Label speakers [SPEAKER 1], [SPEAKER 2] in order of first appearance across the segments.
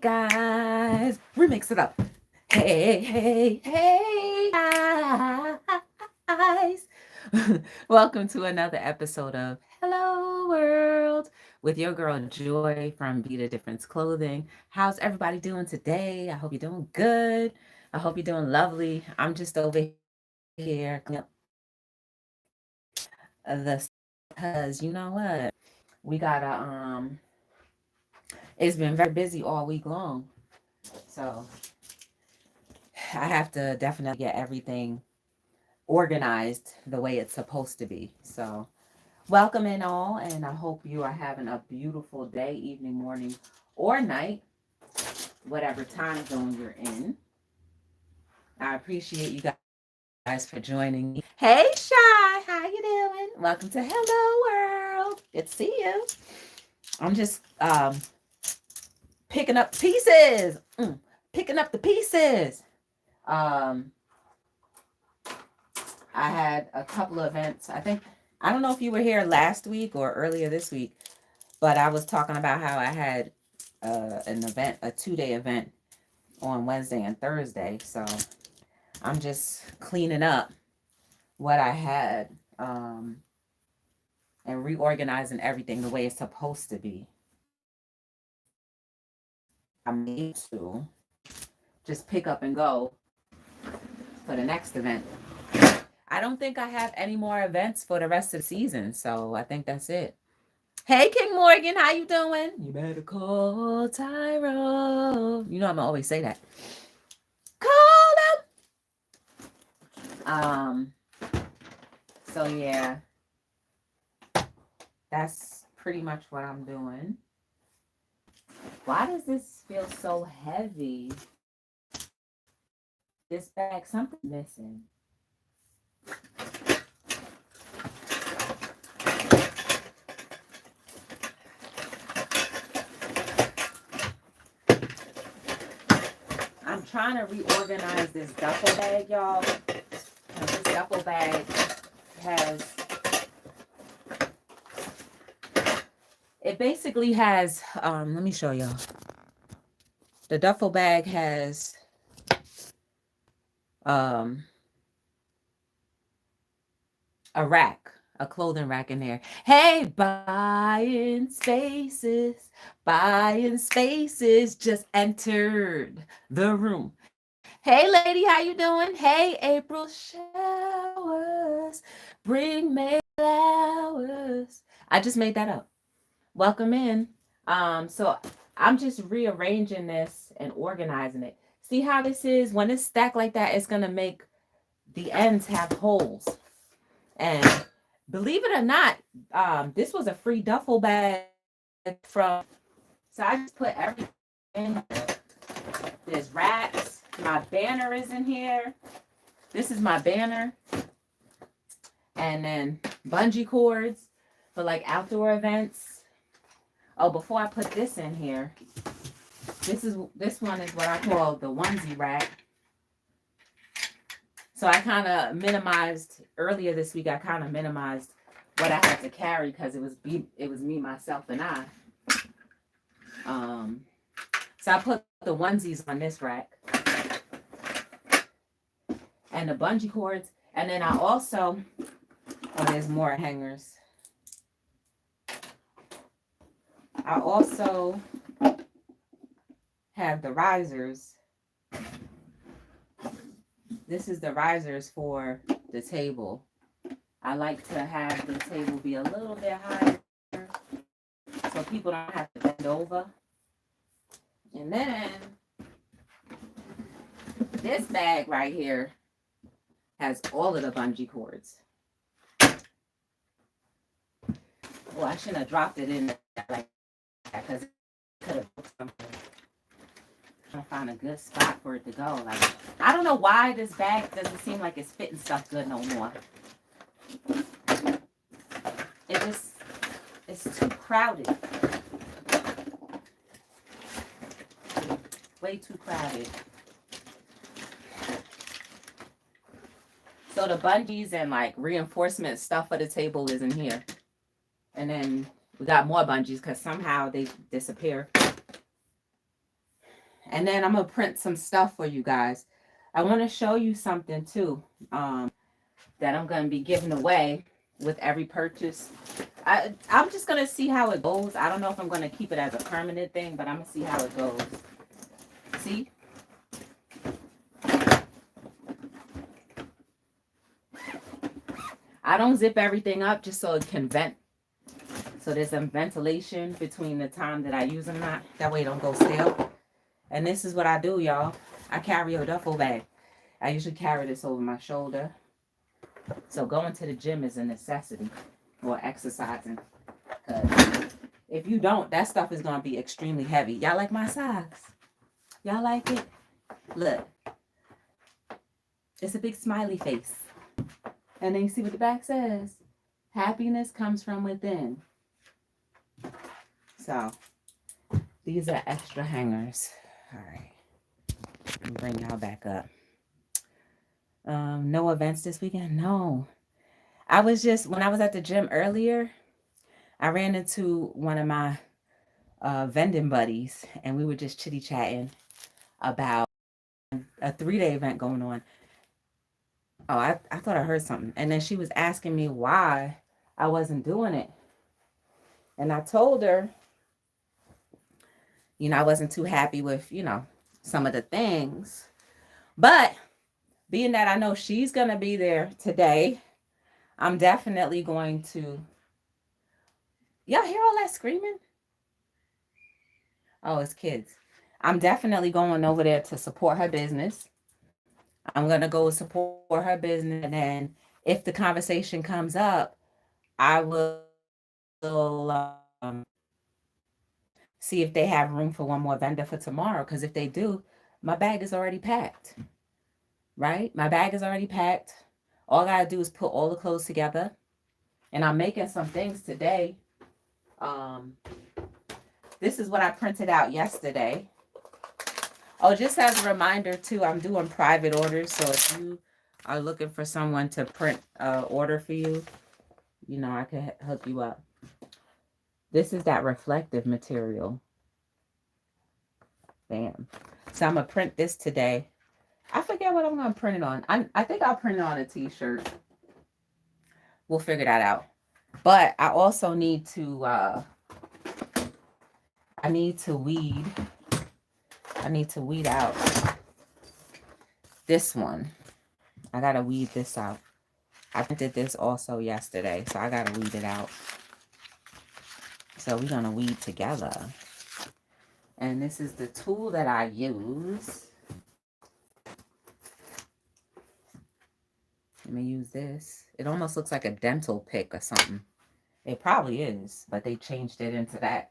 [SPEAKER 1] guys, remix it up. Hey, hey, hey, guys. Welcome to another episode of Hello World with your girl Joy from Be the Difference Clothing. How's everybody doing today? I hope you're doing good. I hope you're doing lovely. I'm just over here cleaning up the because you know what? We gotta it's been very busy all week long. So I have to definitely get everything organized the way it's supposed to be. So, welcome in all, and I hope you are having a beautiful day, evening, morning, or night, whatever time zone you're in. I appreciate you guys for joining me. Hey, Shy, how you doing? Welcome to Hello World. Good to see you. I'm just picking up pieces. Picking up the pieces. Um, I had a couple of events. I don't know if you were here last week or earlier this week, but I was talking about how I had an event, a 2-day event on Wednesday and Thursday. So I'm just cleaning up what I had and reorganizing everything the way it's supposed to be. I'm able to just pick up and go for the next event. I don't think I have any more events for the rest of the season, so I think that's it. Hey, King Morgan, how you doing? You better call Tyro. You know I'm gonna always say that. Call him. So yeah, that's pretty much what I'm doing. Why does this feel so heavy? This bag, something's missing. I'm trying to reorganize this duffel bag, y'all. This duffel bag basically has, let me show y'all. The duffel bag has a rack, a clothing rack in there. Hey, buying spaces just entered the room. Hey, lady, how you doing? Hey, April showers, bring me flowers. I just made that up. Welcome in. So I'm just rearranging this and organizing it. See how this is? When it's stacked like that, it's gonna make the ends have holes. And believe it or not, this was a free duffel bag from. So I just put everything in. There's racks. My banner is in here. This is my banner. And then bungee cords for like outdoor events. Oh, before I put this in here, this one is what I call the onesie rack. So I kind of minimized earlier this week. I kind of minimized what I had to carry because it was me, myself, and I. So I put the onesies on this rack and the bungee cords, and then I also there's more hangers. I also have the risers. This is the risers for the table. I like to have the table be a little bit higher so people don't have to bend over. And then this bag right here has all of the bungee cords. Well, I shouldn't have dropped it in like that because it could have put something. Trying to find a good spot for it to go. Like, I don't know why this bag doesn't seem like it's fitting stuff good no more. It's too crowded. Way too crowded. So the bungees and like reinforcement stuff for the table is in here. And then we got more bungees because somehow they disappear. And then I'm going to print some stuff for you guys. I want to show you something too that I'm going to be giving away with every purchase. I'm just going to see how it goes. I don't know if I'm going to keep it as a permanent thing, but I'm going to see how it goes. See? I don't zip everything up just so it can vent. So there's some ventilation between the time that I use them or not. That way it don't go stale. And this is what I do, y'all. I carry a duffel bag. I usually carry this over my shoulder. So going to the gym is a necessity, or exercising. Because if you don't, that stuff is going to be extremely heavy. Y'all like my socks? Y'all like it? Look. It's a big smiley face. And then you see what the back says. Happiness comes from within. So, these are extra hangers. All right. Let me bring y'all back up. No events this weekend? No. I was just, when I was at the gym earlier, I ran into one of my vending buddies, and we were just chitty-chatting about a 3-day event going on. Oh, I thought I heard something. And then she was asking me why I wasn't doing it. And I told her, you know, I wasn't too happy with, you know, some of the things. But being that I know she's going to be there today, I'm definitely going to... Y'all hear all that screaming? Oh, it's kids. I'm definitely going over there to support her business. I'm going to go support her business. And then if the conversation comes up, I will see if they have room for one more vendor for tomorrow. Because if they do, my bag is already packed. Right? My bag is already packed. All I got to do is put all the clothes together. And I'm making some things today. This is what I printed out yesterday. Oh, just as a reminder, too, I'm doing private orders. So if you are looking for someone to print an order for you, you know, I can hook you up. This is that reflective material. Bam. So I'm going to print this today. I forget what I'm going to print it on. I think I'll print it on a t-shirt. We'll figure that out. But I also need to, I need to weed out this one. I got to weed this out. I did this also yesterday, so I got to weed it out. So we're going to weed together. And this is the tool that I use. Let me use this. It almost looks like a dental pick or something. It probably is, but they changed it into that.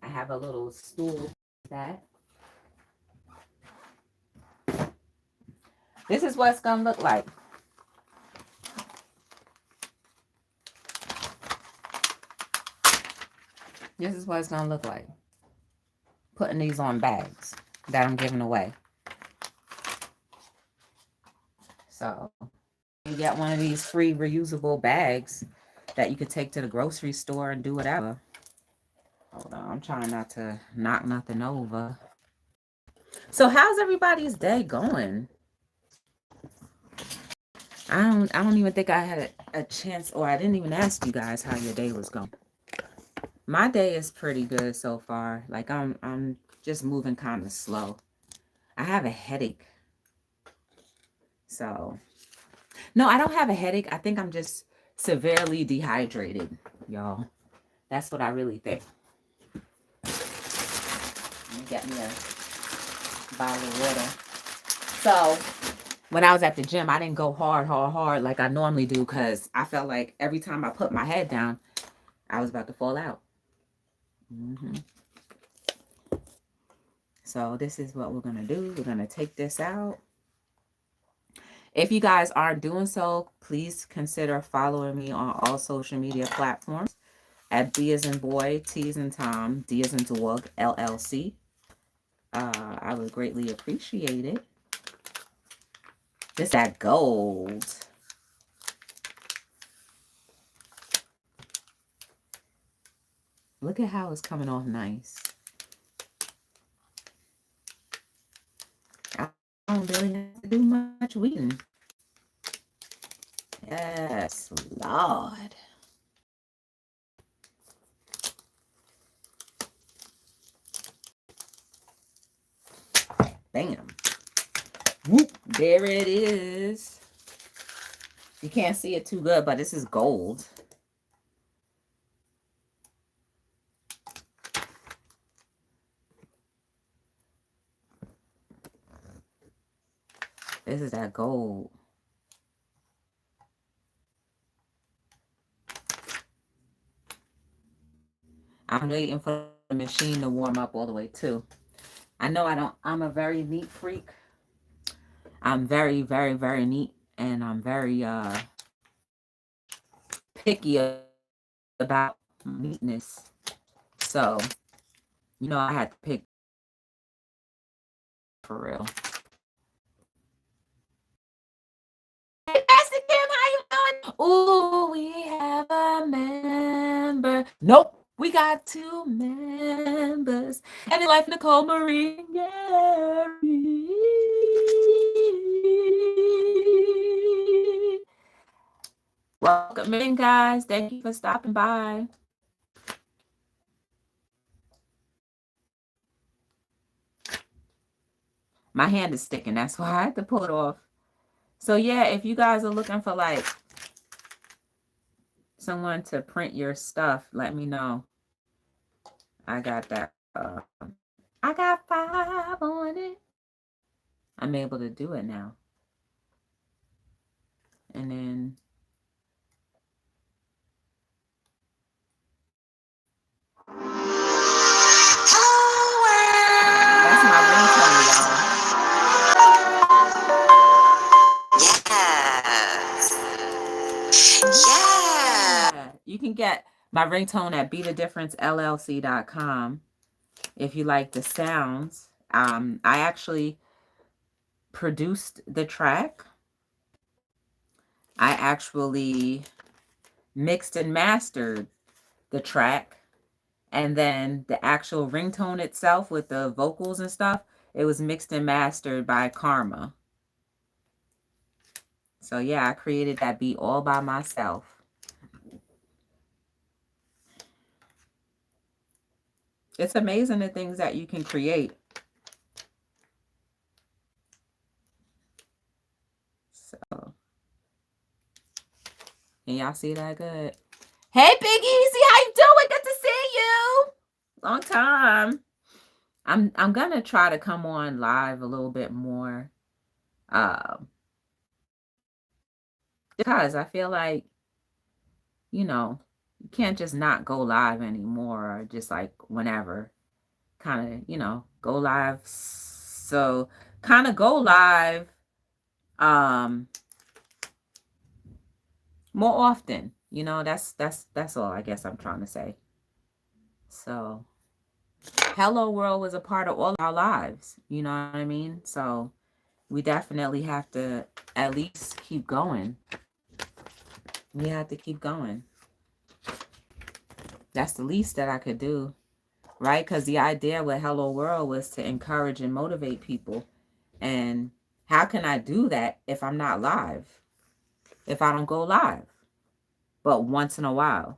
[SPEAKER 1] I have a little stool for that. This is what it's going to look like. This is what it's going to look like. Putting these on bags that I'm giving away. So you get one of these free reusable bags that you could take to the grocery store and do whatever. Hold on, I'm trying not to knock nothing over. So how's everybody's day going? I don't even think I had a chance, or I didn't even ask you guys how your day was going. My day is pretty good so far. Like I'm just moving kind of slow. I have a headache. So no, I don't have a headache. I think I'm just severely dehydrated, y'all. That's what I really think. Let me get me a bottle of water. So when I was at the gym, I didn't go hard like I normally do, because I felt like every time I put my head down, I was about to fall out. So this is what we're going to do. We're going to take this out. If you guys aren't doing so, please consider following me on all social media platforms at B as in boy, T as in Tom, D as in dog, LLC. I would greatly appreciate it. This that gold. Look at how it's coming off nice. don't really have to do much weeding. Yes, Lord. Bam. Whoop. There it is. You can't see it too good, but this is gold. This is that gold. I'm waiting for the machine to warm up all the way too. I know I'm a very neat freak. I'm very, very, very neat, and I'm very picky about neatness. So, you know, I had to pick for real. Hey, Pastor Kim, how you doing? Ooh, we have a member. Nope, we got 2 members. And in life, Nicole Marie Gary. Welcome in, guys. Thank you for stopping by. My hand is sticking. That's why I had to pull it off. So, yeah, if you guys are looking for, like, someone to print your stuff, let me know. I got that. I got 5 on it. I'm able to do it now. And then that's my ringtone, y'all. Yeah. You can get my ringtone at btdllc.com if you like the sounds. I actually produced the track. I actually mixed and mastered the track. And then the actual ringtone itself with the vocals and stuff, it was mixed and mastered by Karma. So yeah, I created that beat all by myself. It's amazing the things that you can create. So, can y'all see that good? Hey, Big Easy, how you doing? Good to see you. Long time. I'm gonna try to come on live a little bit more, because I feel like, you know, you can't just not go live anymore, or just like whenever. Kind of, you know, go live. So kind of go live more often. You know, that's all I guess I'm trying to say. So Hello World was a part of all our lives, you know what I mean? So we definitely have to at least keep going. We have to keep going. That's the least that I could do, right? Because the idea with Hello World was to encourage and motivate people. And how can I do that if I'm not live? If I don't go live? But once in a while.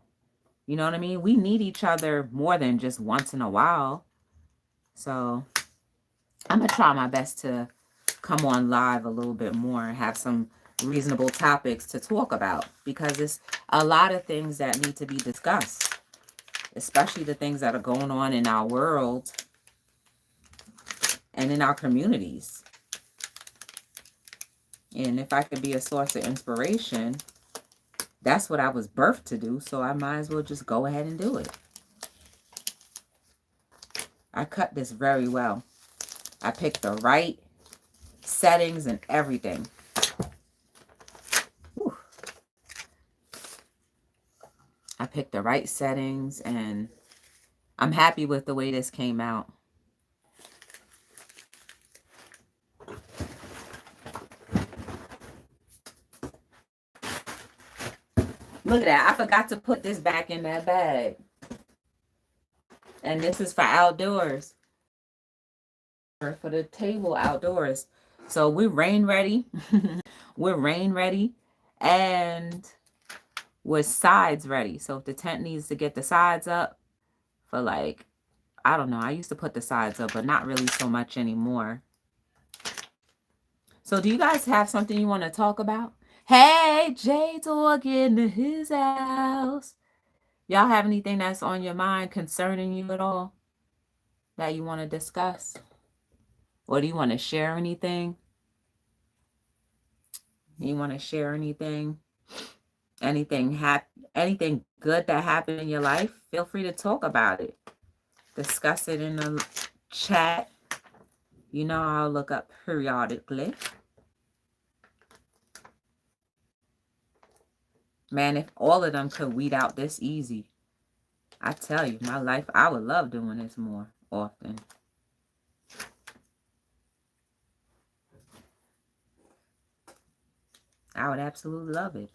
[SPEAKER 1] You know what I mean? We need each other more than just once in a while. So I'm going to try my best to come on live a little bit more and have some reasonable topics to talk about, because there's a lot of things that need to be discussed, especially the things that are going on in our world and in our communities. And if I could be a source of inspiration, that's what I was birthed to do, so I might as well just go ahead and do it. I cut this very well. I picked the right settings and everything. Whew. I picked the right settings, and I'm happy with the way this came out. Look at that. I forgot to put this back in that bag. And this is for outdoors. For the table outdoors. So we're rain ready. We're rain ready. And we're sides ready. So if the tent needs to get the sides up for like, I don't know. I used to put the sides up, but not really so much anymore. So do you guys have something you want to talk about? Hey, Jay talking to his house. Y'all have anything that's on your mind concerning you at all that you want to discuss? Or do you want to share anything? You want to share anything? Anything good that happened in your life? Feel free to talk about it. Discuss it in the chat. You know, I'll look up periodically. Man, if all of them could weed out this easy, I tell you, my life, I would love doing this more often. I would absolutely love it.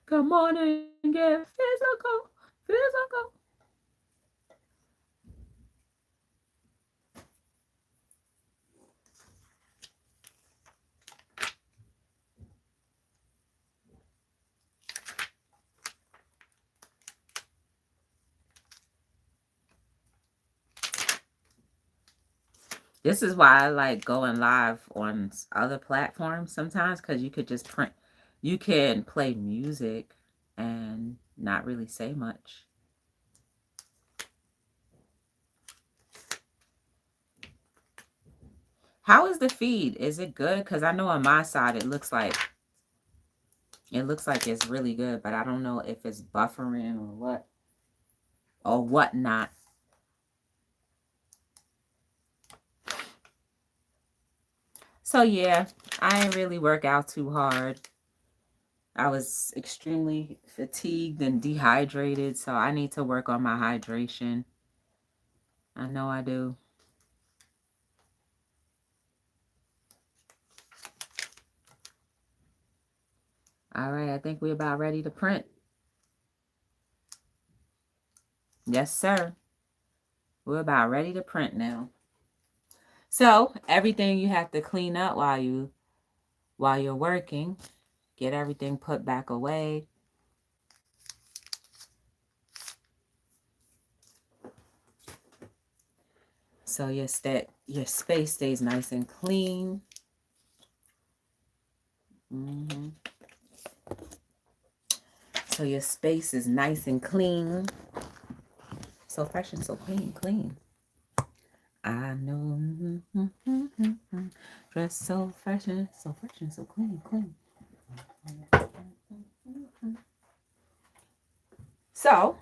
[SPEAKER 1] Come on and get physical, physical. This is why I like going live on other platforms sometimes, because you could just print, you can play music and not really say much. How is the feed? Is it good? Because I know on my side it looks like it's really good, but I don't know if it's buffering or whatnot. So yeah, I didn't really work out too hard. I was extremely fatigued and dehydrated, so I need to work on my hydration. I know I do. All right, I think we're about ready to print. Yes, sir. We're about ready to print now. So everything you have to clean up while you're working. Get everything put back away. So your space stays nice and clean. So your space is nice and clean. So fresh and so clean. I know. Dress so fresh and so clean. So,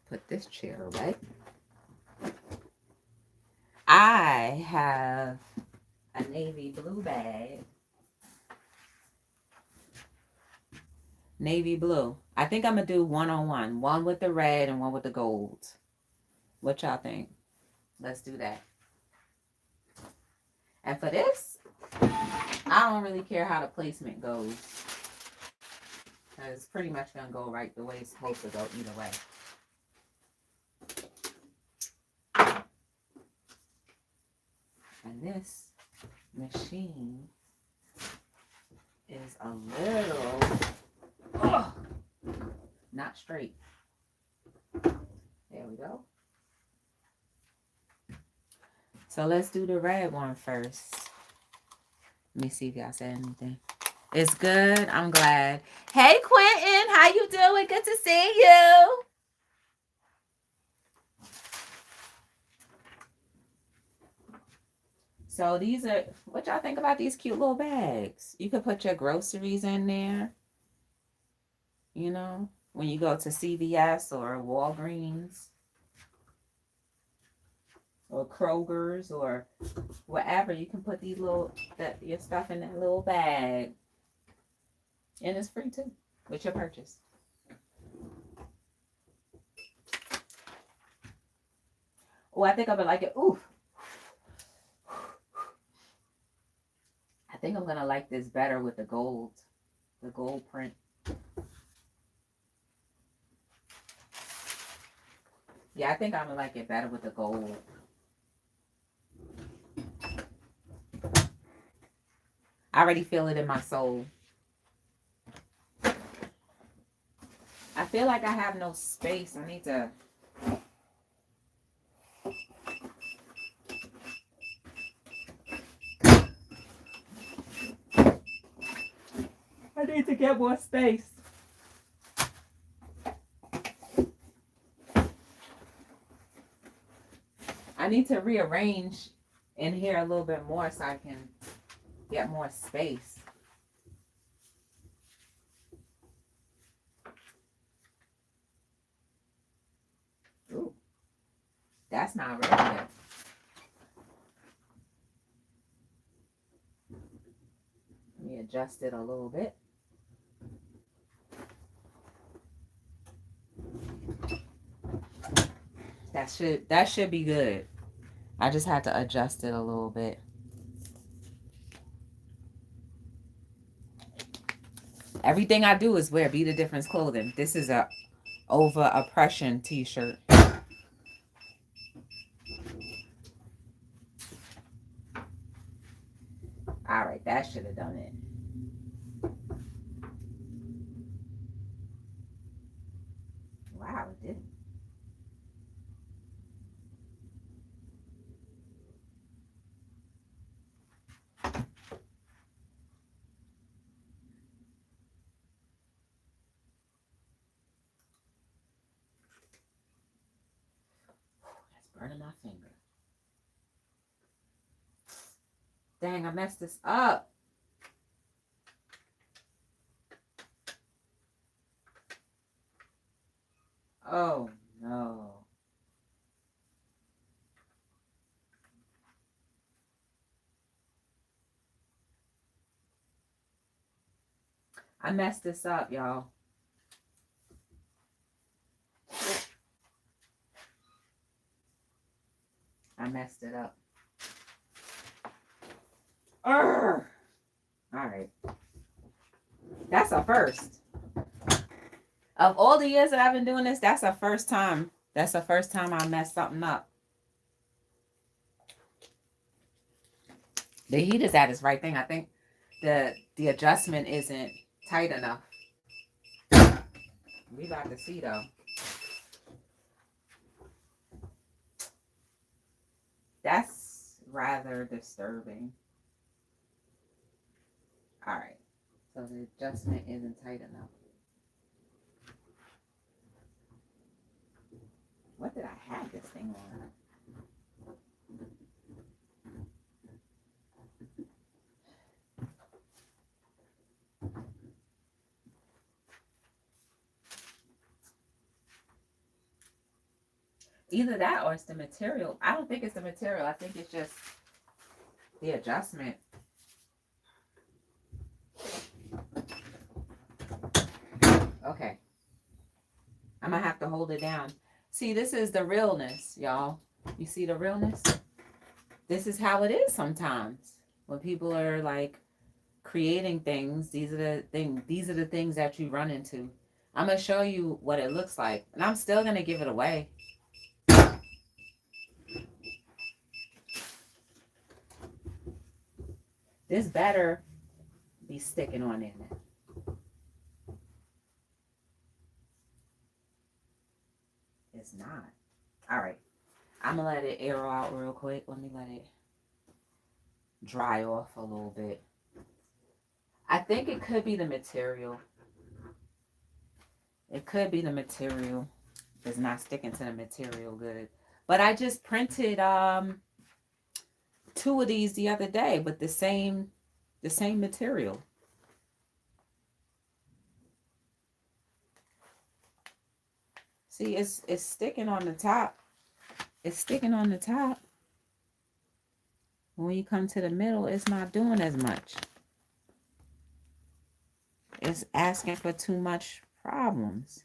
[SPEAKER 1] put this chair away. I have a navy blue bag. Navy blue. I think I'm going to do one-on-one. One with the red and one with the gold. What y'all think? Let's do that. And for this, I don't really care how the placement goes. It's pretty much going to go right the way it's supposed to go either way. And this machine is a little not straight. There we go. So let's do the red one first. Let me see if y'all said anything. It's good. I'm glad. Hey, Quentin. How you doing? Good to see you. So these are, what y'all think about these cute little bags? You could put your groceries in there. You know, when you go to CVS or Walgreens or Kroger's or wherever, you can put these your stuff in that little bag. And it's free too with your purchase. Oh, I think I'm gonna like it. Ooh. I think I'm gonna like this better with the gold print. Yeah, I think I'm gonna like it better with the gold. I already feel it in my soul. I feel like I have no space. I need to... I need to get more space. I need to rearrange in here a little bit more so I can get more space. Ooh, that's not ready yet. Let me adjust it a little bit. That should be good. I just had to adjust it a little bit. Everything I do is wear Be the Difference clothing. This is a over oppression t-shirt. All right, that should have done it. Wow, it didn't. That's burning my finger. Dang, I messed this up. Oh, no. I messed this up, y'all. I messed it up. Urgh. All right. That's a first. Of all the years that I've been doing this, that's the first time. That's the first time I messed something up. The heat is at its right thing. I think the adjustment isn't tight enough. We about to see though. That's rather disturbing. All right. So the adjustment isn't tight enough. What did I have this thing on? Either that or it's the material. I don't think it's the material. I think it's just the adjustment. Okay. I'm going to have to hold it down. See, this is the realness, y'all. You see the realness? This is how it is sometimes. When people are like creating things, these are the things that you run into. I'm going to show you what it looks like. And I'm still going to give it away. This better be sticking on in it. It's not. All right. I'm going to let it air out real quick. Let me let it dry off a little bit. I think it could be the material. It could be the material. It's not sticking to the material good. But I just printed 2 of these the other day with the same material. See, it's sticking on the top. It's sticking on the top. When you come to the middle, it's not doing as much. It's asking for too much problems.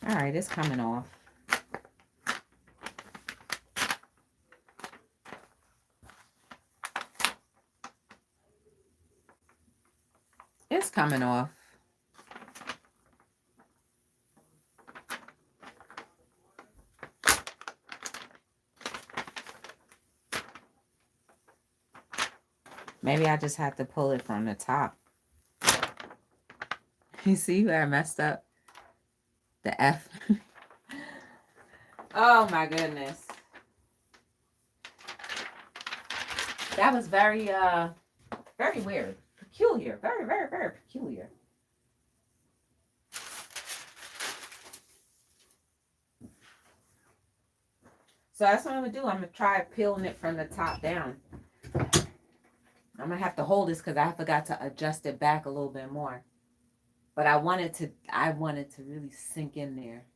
[SPEAKER 1] All right, it's coming off. It's coming off. Maybe I just have to pull it from the top. You see where I messed up? The F. Oh my goodness. That was very weird. Peculiar. Very, very, very peculiar. So that's what I'm going to do. I'm going to try peeling it from the top down. I'm going to have to hold this because I forgot to adjust it back a little bit more. But I wanted to really sink in there.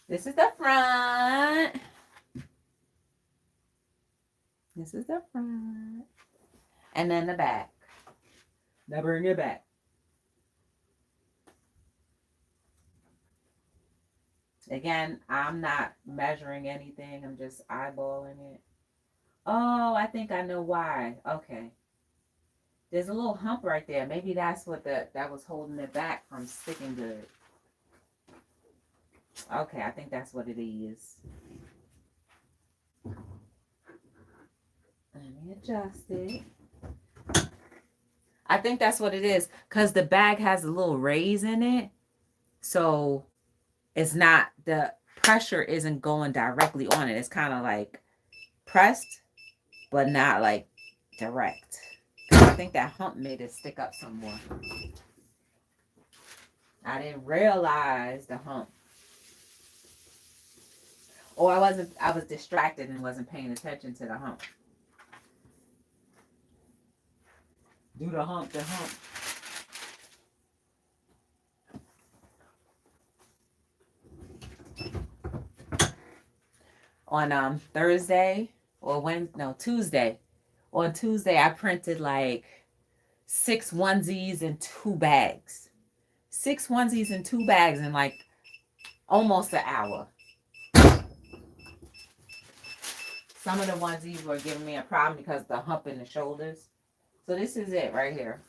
[SPEAKER 1] This is the front. This is the front. And then the back. Now bring it back. Again, I'm not measuring anything. I'm just eyeballing it. Oh, I think I know why. Okay. There's a little hump right there. Maybe that's what that was holding it back from sticking good. Okay, I think that's what it is. Let me adjust it. I think that's what it is because the bag has a little raise in it. So it's not, the pressure isn't going directly on it. It's kind of like pressed, but not like direct. I think that hump made it stick up some more. I didn't realize the hump. Or I was distracted and wasn't paying attention to the hump. Do the hump, the hump. On Thursday or Tuesday. On Tuesday, I printed like 6 onesies and 2 bags. 6 onesies and 2 bags in like almost an hour. Some of the onesies were giving me a problem because of the hump in the shoulders. So this is it right here.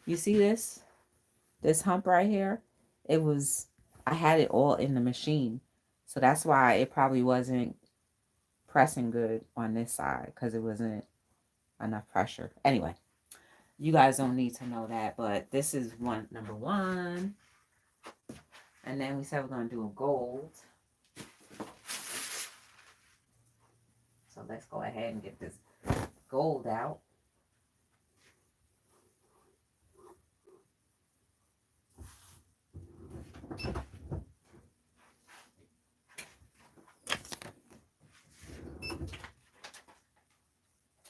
[SPEAKER 1] You see this? This hump right here? I had it all in the machine. So that's why it probably wasn't pressing good on this side because it wasn't enough pressure. Anyway, you guys don't need to know that, but this is number 1. And then we said we're going to do a gold. So let's go ahead and get this gold out.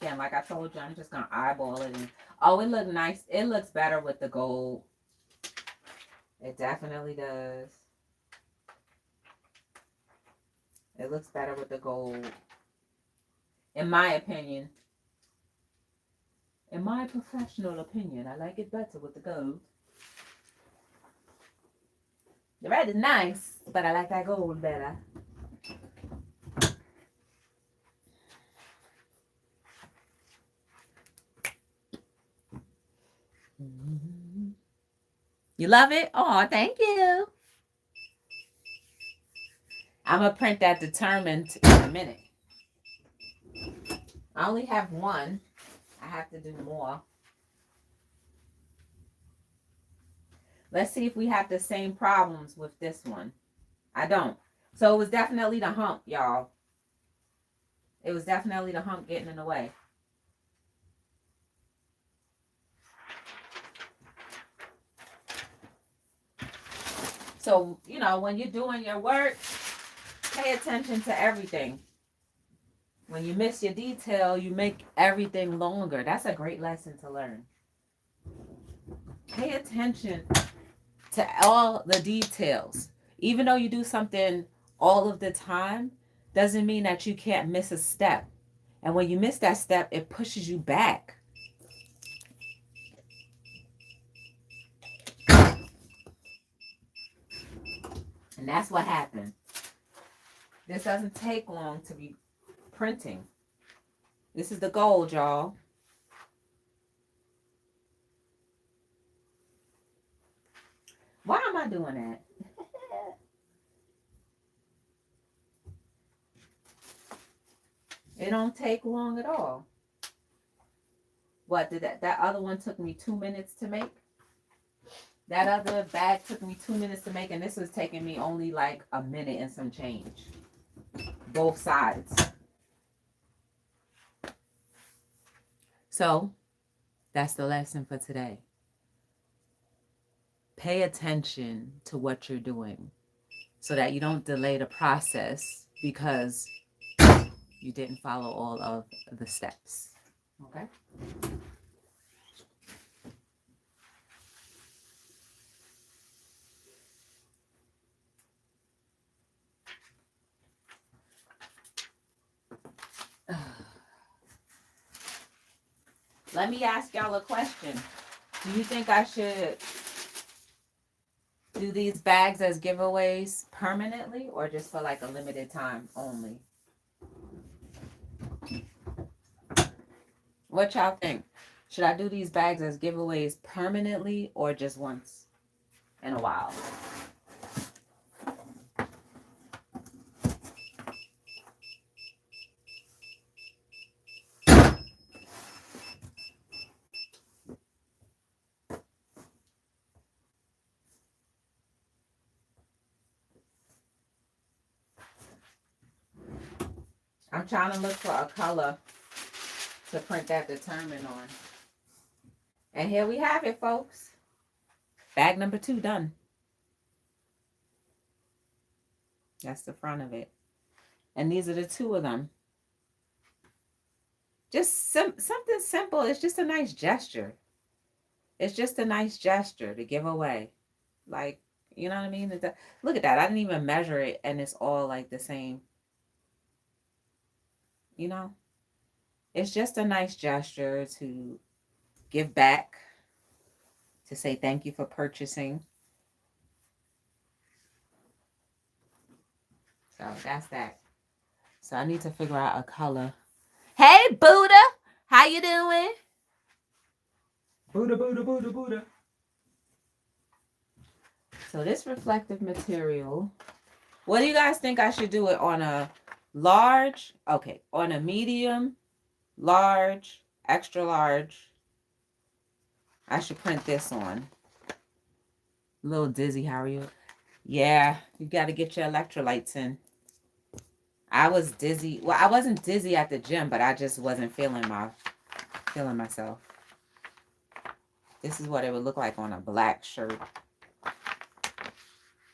[SPEAKER 1] Again, like I told you, I'm just going to eyeball it. Oh, it looks nice. It looks better with the gold. It definitely does. It looks better with the gold. In my opinion. In my professional opinion, I like it better with the gold. The red is nice, but I like that gold better. You love it? Oh, thank you. I'm going to print that determined in a minute. I only have 1. I have to do more. Let's see if we have the same problems with this one. I don't. So it was definitely the hump, y'all. It was definitely the hump getting in the way. So, you know, when you're doing your work, pay attention to everything. When you miss your detail, you make everything longer. That's a great lesson to learn. Pay attention to all the details. Even though you do something all of the time, doesn't mean that you can't miss a step. And when you miss that step, it pushes you back. And that's what happened. This doesn't take long to be printing. This is the gold, y'all. Why am I doing that? It don't take long at all. What did that other one took me 2 minutes to make? That other bag took me 2 minutes to make, and this was taking me only like a minute and some change. Both sides. So that's the lesson for today. Pay attention to what you're doing so that you don't delay the process because you didn't follow all of the steps. Okay? Let me ask y'all a question. Do you think I should do these bags as giveaways permanently or just for like a limited time only? What y'all think? Should I do these bags as giveaways permanently or just once in a while? I'm trying to look for a color to print that determined on. And here we have it, folks. Bag number 2 done. That's the front of it. And these are the 2 of them. Just something simple. It's just a nice gesture. It's just a nice gesture to give away. Like, you know what I mean? Look at that. I didn't even measure it, and it's all like the same. You know? It's just a nice gesture to give back, to say thank you for purchasing. So that's that. So I need to figure out a color. Hey, Buddha! How you doing? Buddha, Buddha, Buddha, Buddha. So this reflective material, what do you guys think I should do it on a large? Okay, on a medium, large, extra large. I should print this on. A little dizzy, how are you? Yeah, you got to get your electrolytes in. I was dizzy. Well, I wasn't dizzy at the gym, but I just wasn't feeling myself. This is what it would look like on a black shirt.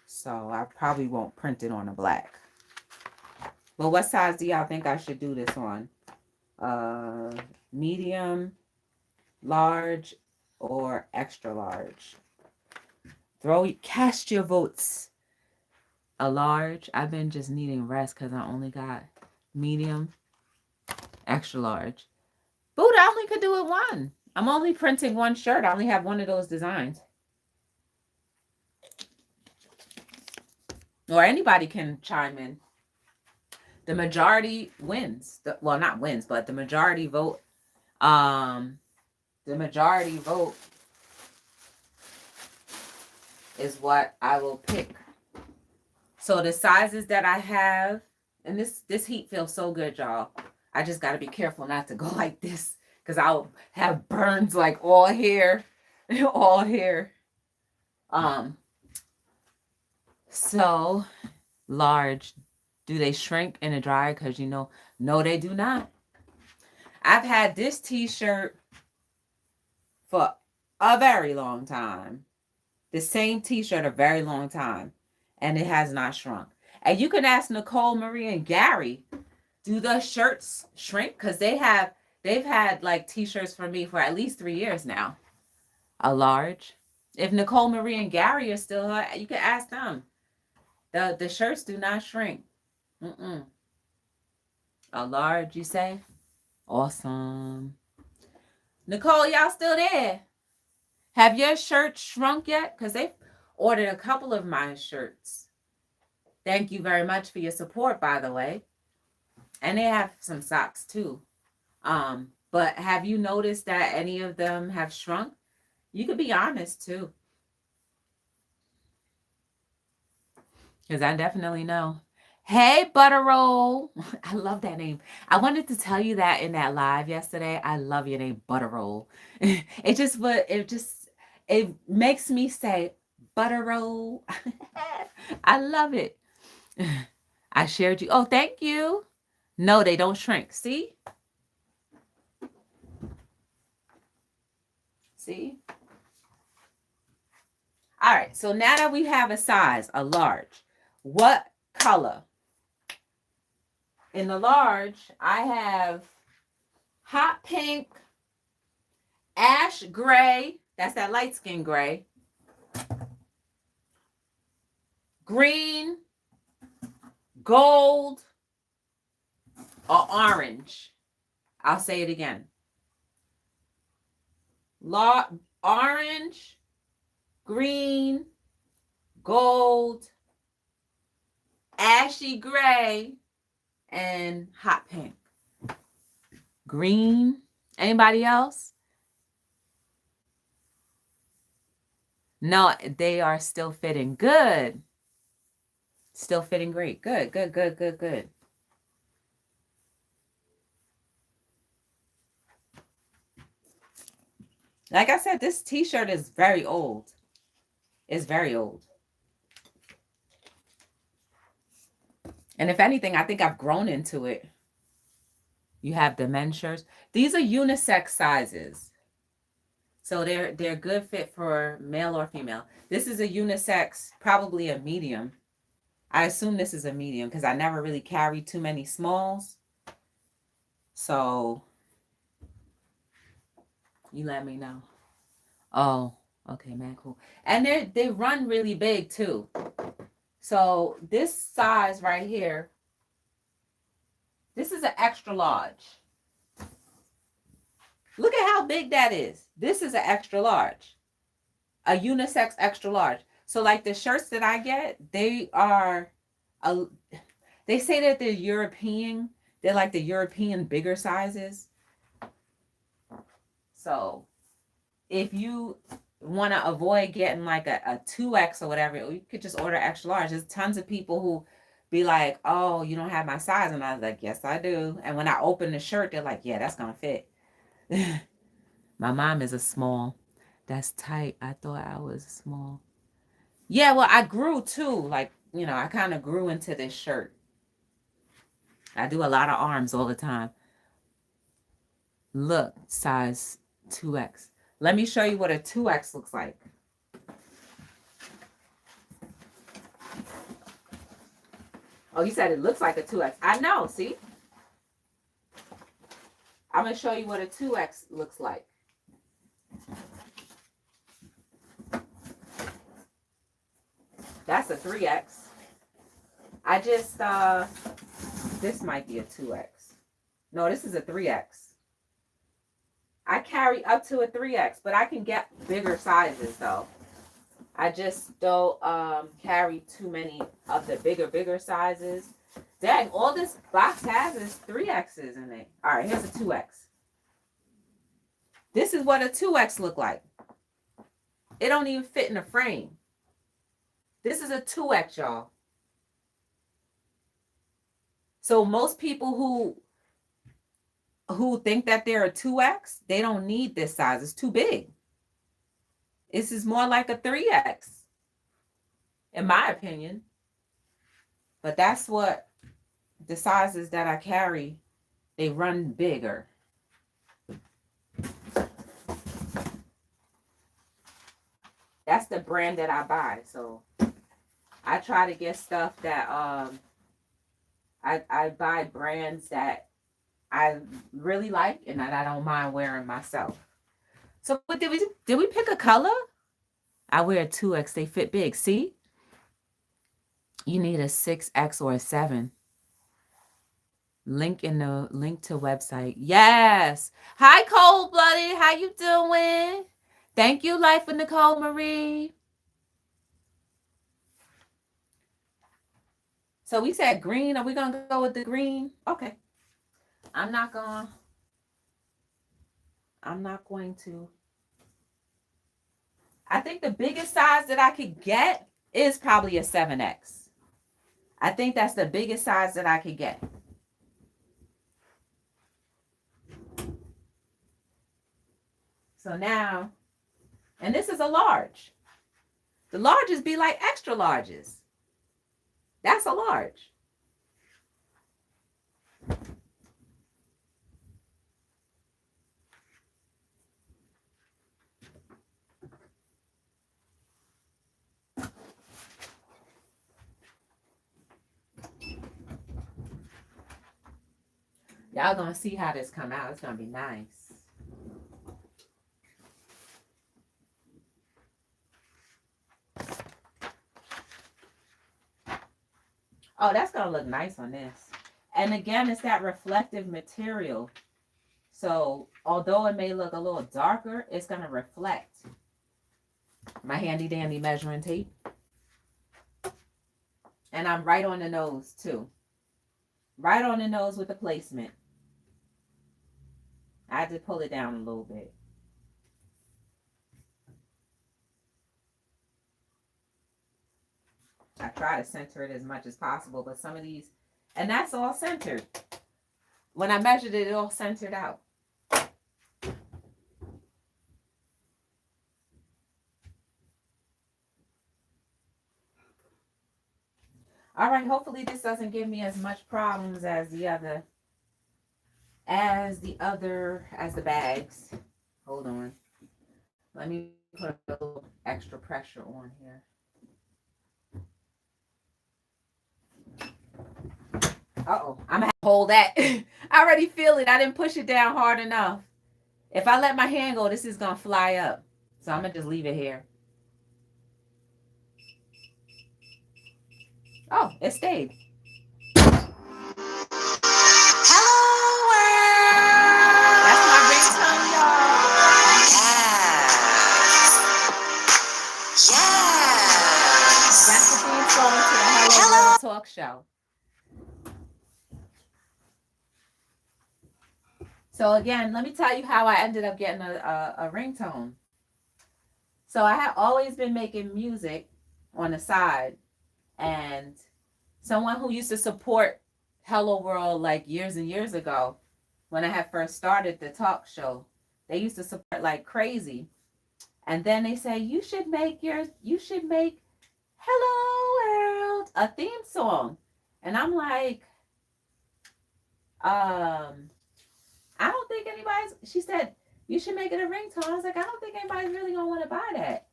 [SPEAKER 1] So I probably won't print it on a black. But what size do y'all think I should do this on? Medium, large, or extra large? Cast your votes. A large. I've been just needing rest because I only got medium, extra large. But I only could do it one. I'm only printing one shirt. I only have one of those designs. Or anybody can chime in. The majority wins. Well, not wins, but the majority vote. The majority vote is what I will pick. So the sizes that I have, and this heat feels so good, y'all. I just got to be careful not to go like this because I'll have burns like all here, all here. So large. Do they shrink in a dryer? Because no, they do not. I've had this t-shirt for a very long time. The same t-shirt a very long time. And it has not shrunk. And you can ask Nicole, Marie, and Gary, do the shirts shrink? Because they've had like t-shirts for me for at least 3 years now. A large. If Nicole, Marie, and Gary are still here, you can ask them. The shirts do not shrink. A large, you say? Awesome. Nicole, y'all still there? Have your shirts shrunk yet? Because they've ordered a couple of my shirts. Thank you very much for your support, by the way. And they have some socks too. But have you noticed that any of them have shrunk? You could be honest too. Because I definitely know. Hey, Butter Roll. I love that name. I wanted to tell you that in that live yesterday. I love your name, Butter Roll. It makes me say Butter Roll. I love it. I shared you. Oh, thank you. No, they don't shrink. See? See? All right. So now that we have a size, a large, what color? In the large, I have hot pink, ash gray. That's that light skin gray. Green, gold, or orange. I'll say it again. Orange, green, gold, ashy gray, and hot pink. Green. Anybody else? No, they are still fitting. Good. Still fitting great. Good, good, good, good, good. Like I said, this t-shirt is very old. It's very old. And if anything, I think I've grown into it. You have the men's shirts. These are unisex sizes. So they're good fit for male or female. This is a unisex, probably a medium. I assume this is a medium because I never really carried too many smalls. So you let me know. Oh, okay, man, cool. And they run really big too. So this size right here, this is an extra large. Look at how big that is. This is an extra large. A unisex extra large. So like the shirts that I get, they say that they're European. They're like the European bigger sizes. So if you want to avoid getting like a 2X or whatever, you could just order extra large. There's tons of people who be like, oh, you don't have my size. And I was like, yes, I do. And when I open the shirt, they're like, yeah, that's going to fit. My mom is a small. That's tight. I thought I was small. Yeah, well, I grew too. Like, I kind of grew into this shirt. I do a lot of arms all the time. Look, size 2X. Let me show you what a 2X looks like. Oh, you said it looks like a 2X. I know, see? I'm going to show you what a 2X looks like. That's a 3X. I just, this might be a 2X. No, this is a 3X. I carry up to a 3X, but I can get bigger sizes though. I just don't carry too many of the bigger sizes. Dang, all this box has is 3Xs in it. All right, here's a 2X. This is what a 2X look like. It don't even fit in a frame. This is a 2X, y'all. So most people who think that they're a 2X, they don't need this size. It's too big. This is more like a 3X, in my opinion. But that's what the sizes that I carry, they run bigger. That's the brand that I buy. So I try to get stuff that I buy brands that I really like and that I don't mind wearing myself. So what did we pick a color? I wear a 2X. They fit big. See? You need a 6X or a 7. Link to website. Yes. Hi, Cold Blooded. How you doing? Thank you, Life with Nicole Marie. So we said green. Are we going to go with the green? Okay. I'm not going to. I think the biggest size that I could get is probably a 7X. I think that's the biggest size that I could get. So now, and this is a large. The larges be like extra larges. That's a large. Y'all gonna see how this come out. It's gonna be nice. Oh, that's gonna look nice on this. And again, it's that reflective material. So although it may look a little darker, it's gonna reflect. My handy dandy measuring tape. And I'm right on the nose too. Right on the nose with the placement. I had to pull it down a little bit. I try to center it as much as possible, but some of these, and that's all centered. When I measured it, it all centered out. All right, hopefully this doesn't give me as much problems as the bags. Hold on. Let me put a little extra pressure on here. Uh-oh, I'm gonna have to hold that. I already feel it. I didn't push it down hard enough. If I let my hand go, this is gonna fly up. So I'm gonna just leave it here. Oh, it stayed. Talk show. So again, let me tell you how I ended up getting a ringtone. So I have always been making music on the side, and someone who used to support Hello World like years and years ago, when I had first started the talk show, they used to support like crazy. And then they say, you should make Hello World a theme song. And I'm like, I don't think she said, you should make it a ringtone. I was like, I don't think anybody's really going to want to buy that.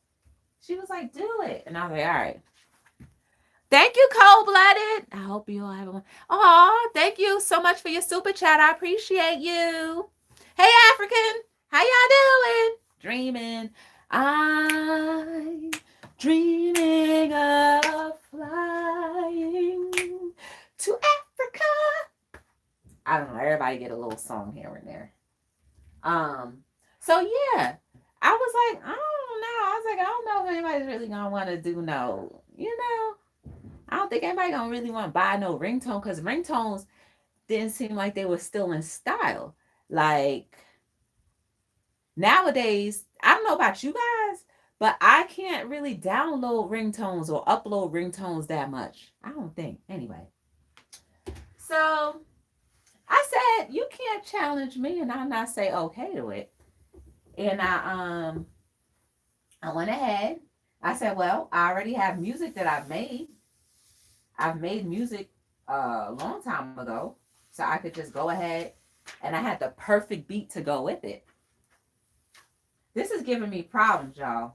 [SPEAKER 1] She was like, do it. And I was like, all right. Thank you, Cold Blooded. I hope you all have one. Oh, thank you so much for your super chat. I appreciate you. Hey, African. How y'all doing? Dreaming. I'm dreaming of flying to Africa. I don't know. Everybody get a little song here and there. So yeah, I was like, I don't know. I was like, I don't know if anybody's really gonna want to do no, I don't think anybody gonna really want to buy no ringtone, because ringtones didn't seem like they were still in style. Like nowadays, I don't know about you guys, but I can't really download ringtones or upload ringtones that much. I don't think. Anyway. So I said, you can't challenge me and I'll not say okay to it. And I went ahead. I said, well, I already have music that I've made. I've made music a long time ago. So I could just go ahead, and I had the perfect beat to go with it. This is giving me problems, y'all.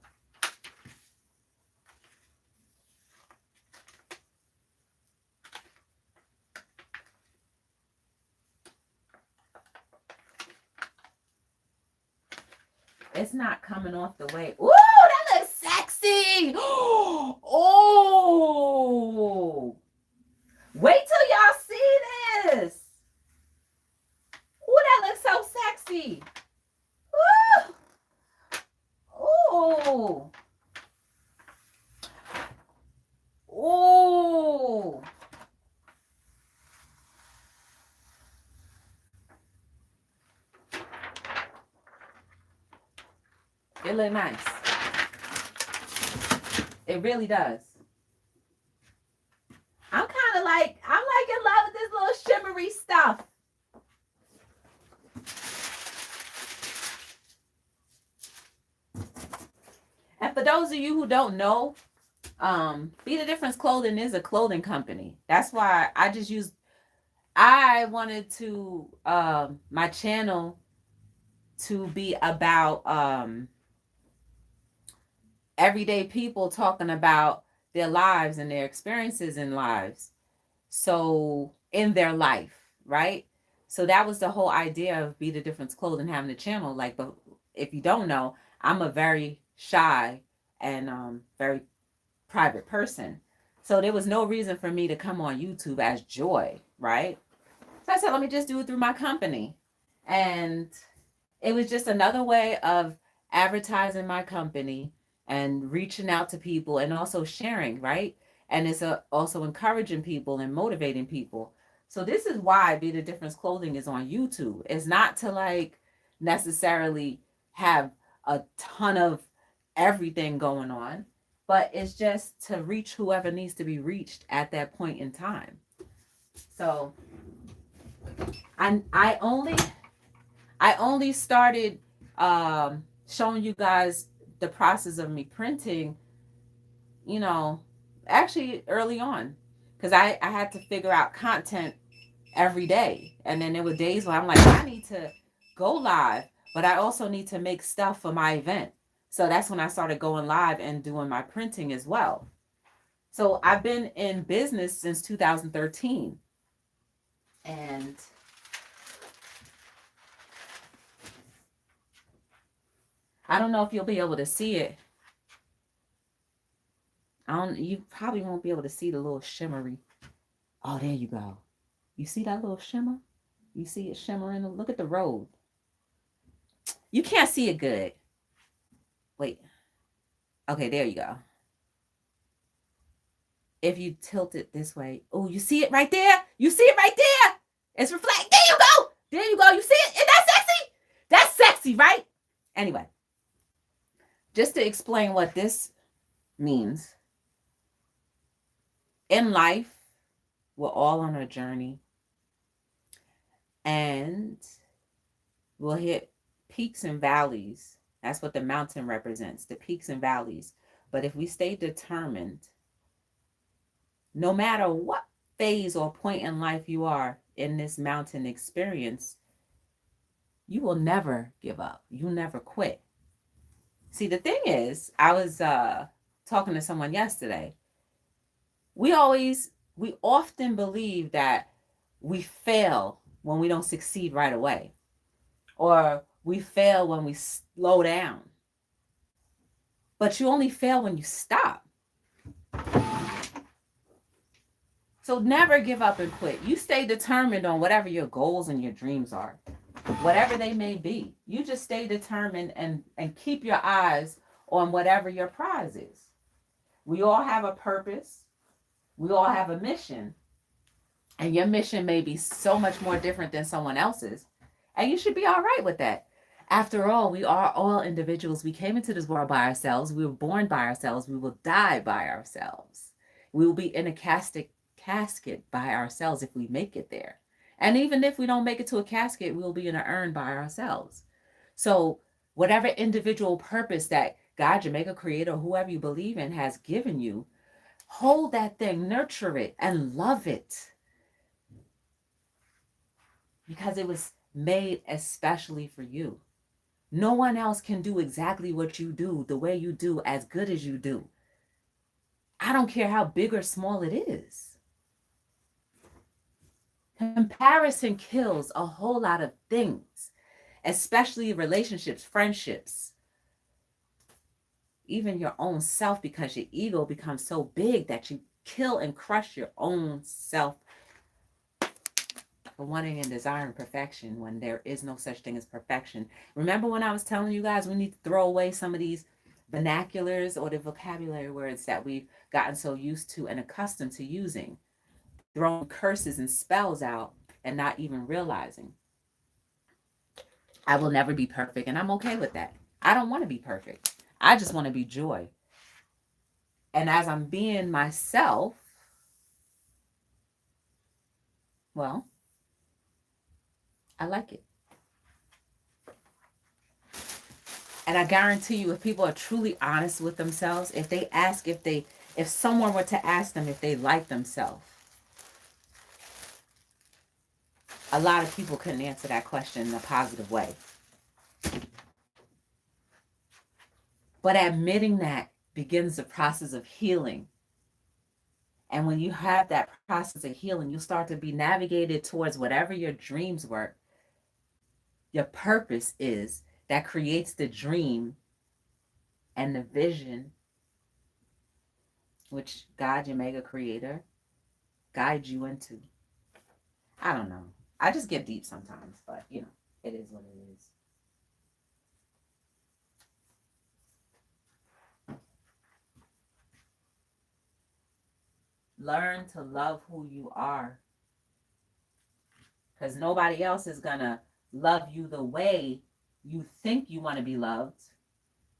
[SPEAKER 1] It's not coming off the way. Ooh, that looks sexy. Oh. Wait till y'all see this. Ooh, that looks so sexy. Ooh. Ooh. Ooh. It look nice. It really does. I'm like in love with this little shimmery stuff. And for those of you who don't know, Be the Difference Clothing is a clothing company. That's why I wanted to my channel to be about everyday people talking about their lives and their experiences in lives. So in their life, right? So that was the whole idea of Be the Difference Clothing having a channel. Like, but if you don't know, I'm a very shy and very private person. So there was no reason for me to come on YouTube as Joy, right? So I said, let me just do it through my company. And it was just another way of advertising my company and reaching out to people and also sharing, right? And it's also encouraging people and motivating people. So this is why Be the Difference Clothing is on YouTube. It's not to like necessarily have a ton of everything going on, but it's just to reach whoever needs to be reached at that point in time. So I only started showing you guys the process of me printing, you know, actually early on, because I had to figure out content every day. And then there were days where I'm like, I need to go live, but I also need to make stuff for my event. So that's when I started going live and doing my printing as well. So I've been in business since 2013. And I don't know if you'll be able to see it. You probably won't be able to see the little shimmery. Oh, there you go. You see that little shimmer? You see it shimmering? Look at the road. You can't see it good. Wait. Okay, there you go. If you tilt it this way. Oh, you see it right there? You see it right there? It's reflecting. There you go. There you go. You see it? Isn't that sexy? That's sexy, right? Anyway, just to explain what this means. In life, we're all on a journey. And we'll hit peaks and valleys. That's what the mountain represents, the peaks and valleys. But if we stay determined, no matter what phase or point in life you are in this mountain experience, you will never give up. You never quit. See, the thing is, I was talking to someone yesterday. We often believe that we fail when we don't succeed right away, or we fail when we slow down. But you only fail when you stop. So never give up and quit. You stay determined on whatever your goals and your dreams are, whatever they may be. You just stay determined and keep your eyes on whatever your prize is. We all have a purpose. We all have a mission. And your mission may be so much more different than someone else's. And you should be all right with that. After all, we are all individuals. We came into this world by ourselves. We were born by ourselves. We will die by ourselves. We will be in a casket by ourselves if we make it there. And even if we don't make it to a casket, we'll be in an urn by ourselves. So whatever individual purpose that God, Jamaica, Creator, whoever you believe in has given you, hold that thing, nurture it, and love it. Because it was made especially for you. No one else can do exactly what you do, the way you do, as good as you do. I don't care how big or small it is. Comparison kills a whole lot of things, especially relationships, friendships, even your own self, because your ego becomes so big that you kill and crush your own self for wanting and desiring perfection when there is no such thing as perfection. Remember when I was telling you guys we need to throw away some of these vernaculars or the vocabulary words that we've gotten so used to and accustomed to using, throwing curses and spells out and not even realizing. I will never be perfect, and I'm okay with that. I don't want to be perfect. I just want to be joy. And as I'm being myself, well, I like it. And I guarantee you, if people are truly honest with themselves, if someone were to ask them if they like themselves, a lot of people couldn't answer that question in a positive way. But admitting that begins the process of healing. And when you have that process of healing, you'll start to be navigated towards whatever your dreams were. Your purpose is that creates the dream and the vision, which God, your mega creator, guides you into. I don't know. I just get deep sometimes, but it is what it is. Learn to love who you are. Because nobody else is going to love you the way you think you want to be loved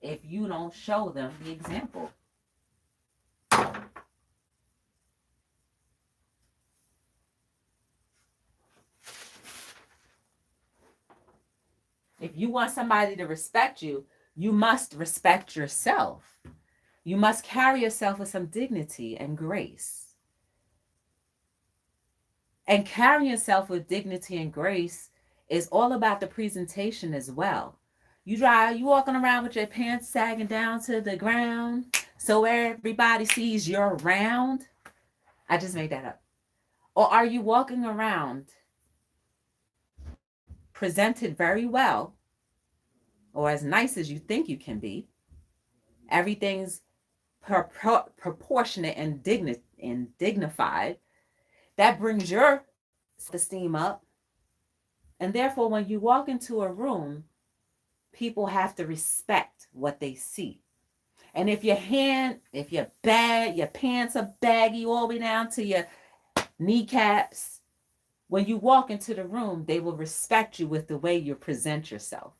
[SPEAKER 1] if you don't show them the example. If you want somebody to respect you, you must respect yourself. You must carry yourself with some dignity and grace. And carrying yourself with dignity and grace is all about the presentation as well. You walking around with your pants sagging down to the ground so everybody sees you're round. I just made that up. Or are you walking around presented very well, or as nice as you think you can be? Everything's proportionate and dignified. That brings your self-esteem up. And therefore, when you walk into a room, people have to respect what they see. And if your pants are baggy all the way down to your kneecaps, when you walk into the room, they will respect you with the way you present yourself.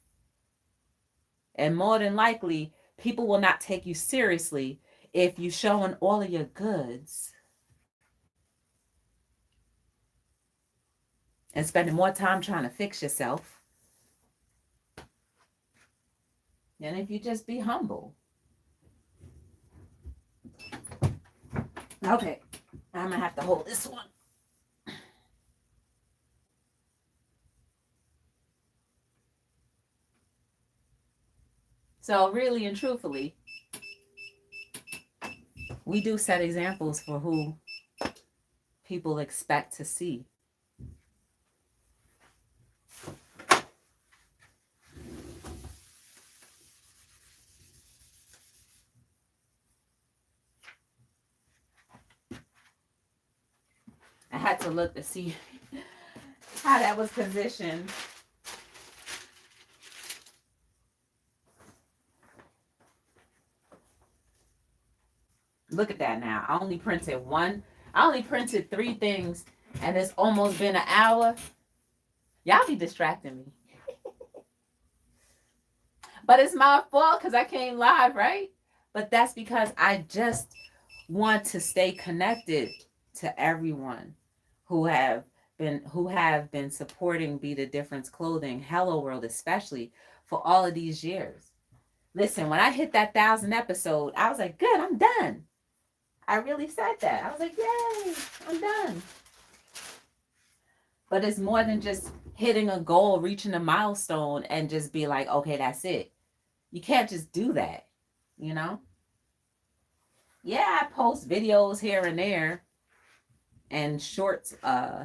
[SPEAKER 1] And more than likely, people will not take you seriously if you're showing all of your goods and spending more time trying to fix yourself than if you just be humble. Okay, I'm going to have to hold this one. So really and truthfully, we do set examples for who people expect to see. I had to look to see how that was positioned. Look at that now. I only printed 3 things, and it's almost been an hour. Y'all be distracting me. But it's my fault because I came live, right? But that's because I just want to stay connected to everyone who have been supporting Be the Difference Clothing, Hello World especially, for all of these years. Listen, when I hit that 1,000 episode, I was like, good, I'm done. I really said that. I was like, yay, I'm done. But it's more than just hitting a goal, reaching a milestone, and just be like, okay, that's it. You can't just do that, you know? Yeah, I post videos here and there and shorts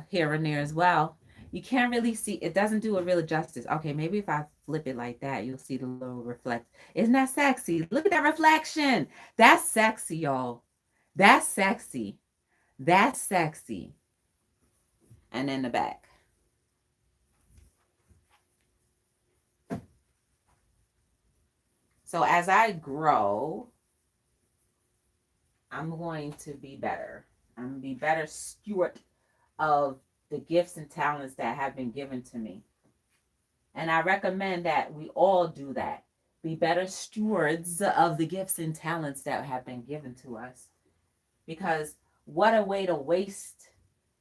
[SPEAKER 1] here and there as well. You can't really see, it doesn't do it real justice. Okay, maybe if I flip it like that, you'll see the little reflect. Isn't that sexy? Look at that reflection. That's sexy, y'all. That's sexy. That's sexy. And then the back. So as I grow, I'm going to be better. I'm going to be better steward of the gifts and talents that have been given to me. And I recommend that we all do that. Be better stewards of the gifts and talents that have been given to us. Because what a way to waste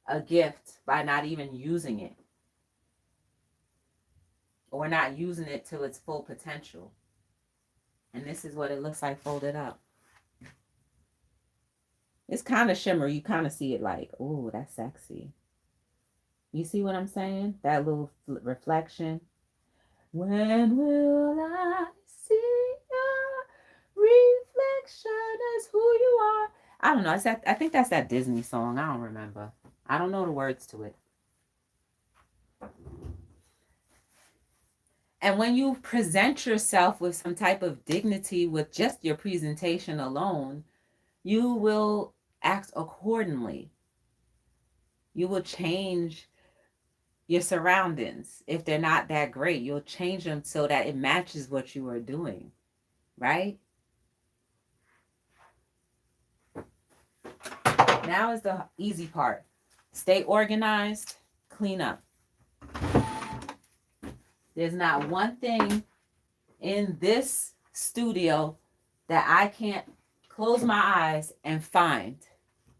[SPEAKER 1] a gift by not even using it, or not using it to its full potential. And this is what it looks like folded up. It's kind of shimmer. You kind of see it like, oh, that's sexy. You see what I'm saying? That little reflection. When will I see your reflection as who you are? I don't know. I think that's that Disney song. I don't remember. I don't know the words to it. And when you present yourself with some type of dignity with just your presentation alone, you will act accordingly. You will change your surroundings. If they're not that great, you'll change them so that it matches what you are doing, right? Now is the easy part. Stay organized, clean up. There's not one thing in this studio that I can't close my eyes and find,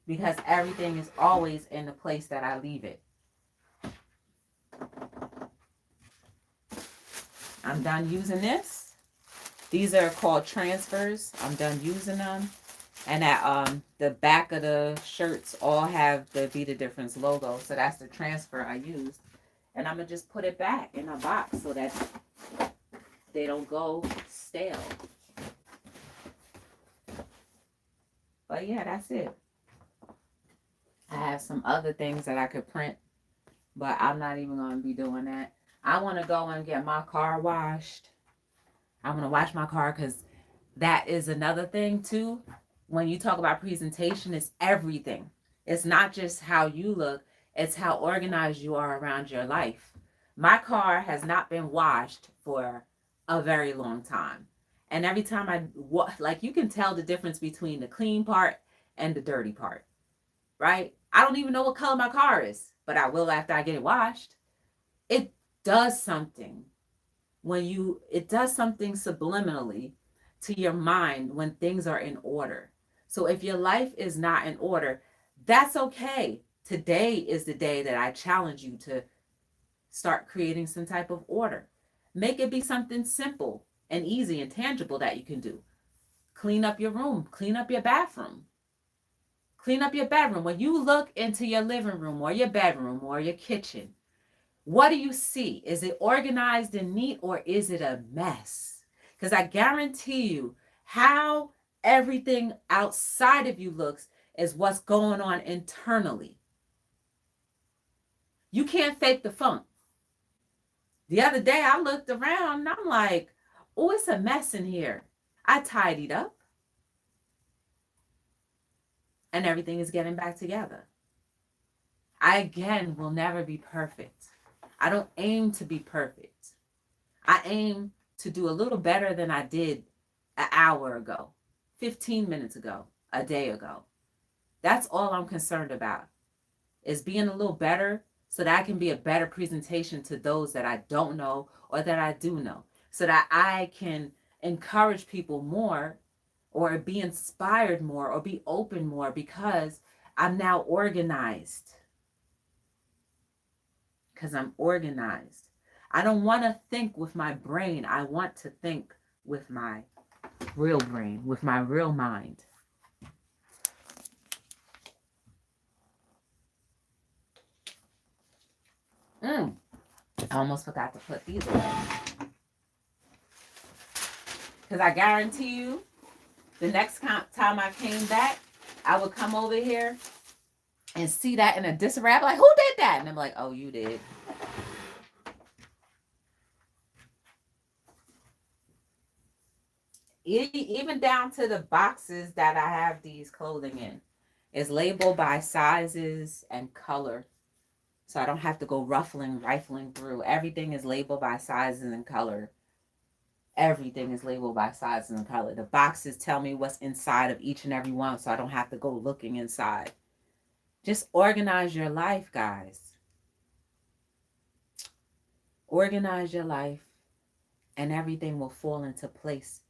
[SPEAKER 1] because everything is always in the place that I leave it. I'm done using this. These are called transfers. I'm done using them. And at the back of the shirts all have the Be the Difference logo. So that's the transfer I used. And I'm going to just put it back in a box so that they don't go stale. But yeah, that's it. I have some other things that I could print, but I'm not even going to be doing that. I want to go and get my car washed. I want to wash my car, because that is another thing too. When you talk about presentation, it's everything. It's not just how you look, it's how organized you are around your life. My car has not been washed for a very long time. And every time like, you can tell the difference between the clean part and the dirty part, right? I don't even know what color my car is, but I will after I get it washed. It does something it does something subliminally to your mind when things are in order. So if your life is not in order, that's okay. Today is the day that I challenge you to start creating some type of order. Make it be something simple and easy and tangible that you can do. Clean up your room, clean up your bathroom. Clean up your bedroom. When you look into your living room or your bedroom or your kitchen, what do you see? Is it organized and neat, or is it a mess? Because I guarantee you, how everything outside of you looks is what's going on internally. You can't fake the funk. The other day I looked around and I'm like, oh, it's a mess in here. I tidied up and everything is getting back together. I, again, will never be perfect. I don't aim to be perfect. I aim to do a little better than I did an hour ago, 15 minutes ago, a day ago. That's all I'm concerned about, is being a little better so that I can be a better presentation to those that I don't know or that I do know, so that I can encourage people more or be inspired more or be open more, because I'm now organized. Because I'm organized. I don't want to think with my brain. I want to think with my real brain, with my real mind. I almost forgot to put these away. Because I guarantee you, the next time I came back, I would come over here and see that in a disarray. I'm like, who did that? And I'm like, oh, you did. Even down to the boxes that I have these clothing in is labeled by sizes and color. So I don't have to go rifling through. Everything is labeled by sizes and color. Everything is labeled by sizes and color. The boxes tell me what's inside of each and every one, so I don't have to go looking inside. Just organize your life, guys. Organize your life. and everything will fall into place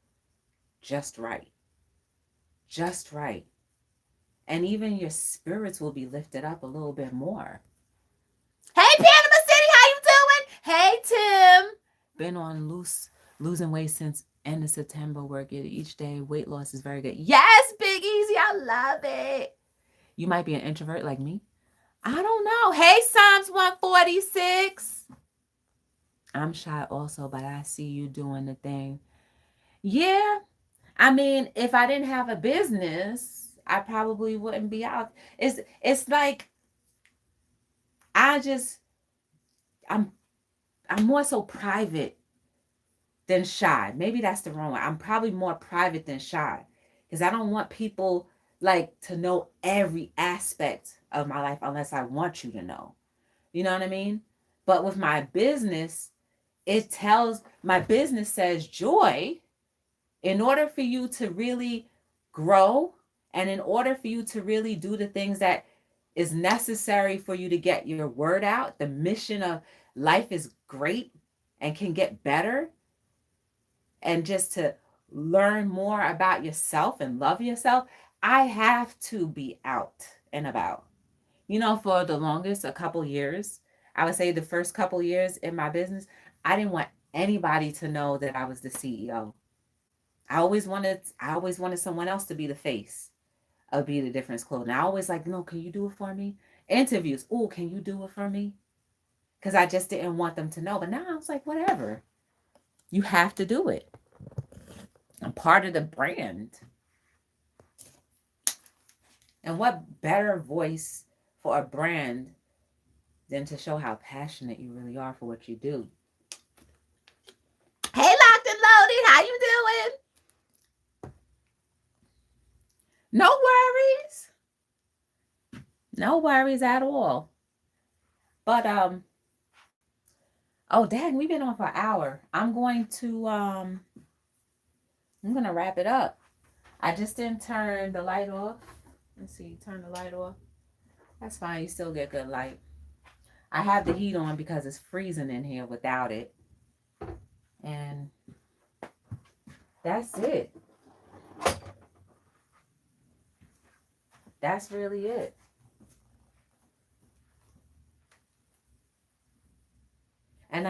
[SPEAKER 1] just right. Just right. And even your spirits will be lifted up a little bit more. Hey, Panama City, how you doing? Hey, Tim. Been on losing weight since end of September. Work it each day. Weight loss is very good. Yes, Big Easy, I love it. You might be an introvert like me. I don't know. Hey, Psalms 146. I'm shy also, but I see you doing the thing. Yeah. I mean, if I didn't have a business, I probably wouldn't be out. It's like I just I'm I'm more so private than shy. Maybe that's the wrong one. I'm probably more private than shy because I don't want people like to know every aspect of my life unless I want you to know. You know what I mean? But with my business, my business says joy. In order for you to really grow and in order for you to really do the things that is necessary for you to get your word out, the mission of life is great and can get better, and just to learn more about yourself and love yourself, I have to be out and about. You know, for the longest, a couple years, I would say the first couple years in my business, I didn't want anybody to know that I was the CEO. I always wanted someone else to be the face of Be the Difference Clothing. I always like, no, can you do it for me? Interviews, oh, can you do it for me? Because I just didn't want them to know. But now I was like, whatever. You have to do it. I'm part of the brand. And what better voice for a brand than to show how passionate you really are for what you do? Hey, Locked and Loaded, how you doing? No worries. No worries at all. But oh dang, we've been on for an hour. I'm gonna wrap it up. I just didn't turn the light off. Let's see, turn the light off. That's fine, you still get good light. I have the heat on because it's freezing in here without it. And that's it. That's really it. And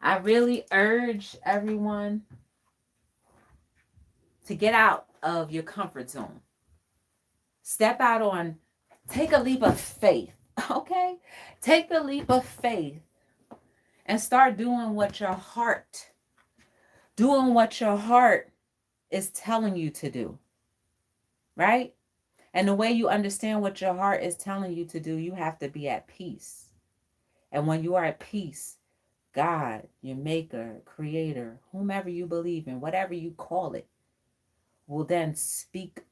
[SPEAKER 1] I really urge everyone to get out of your comfort zone. Step out take a leap of faith, okay? Take the leap of faith and start doing what your heart is telling you to do, right? And the way you understand what your heart is telling you to do, you have to be at peace. And when you are at peace, God, your maker, creator, whomever you believe in, whatever you call it, will then speak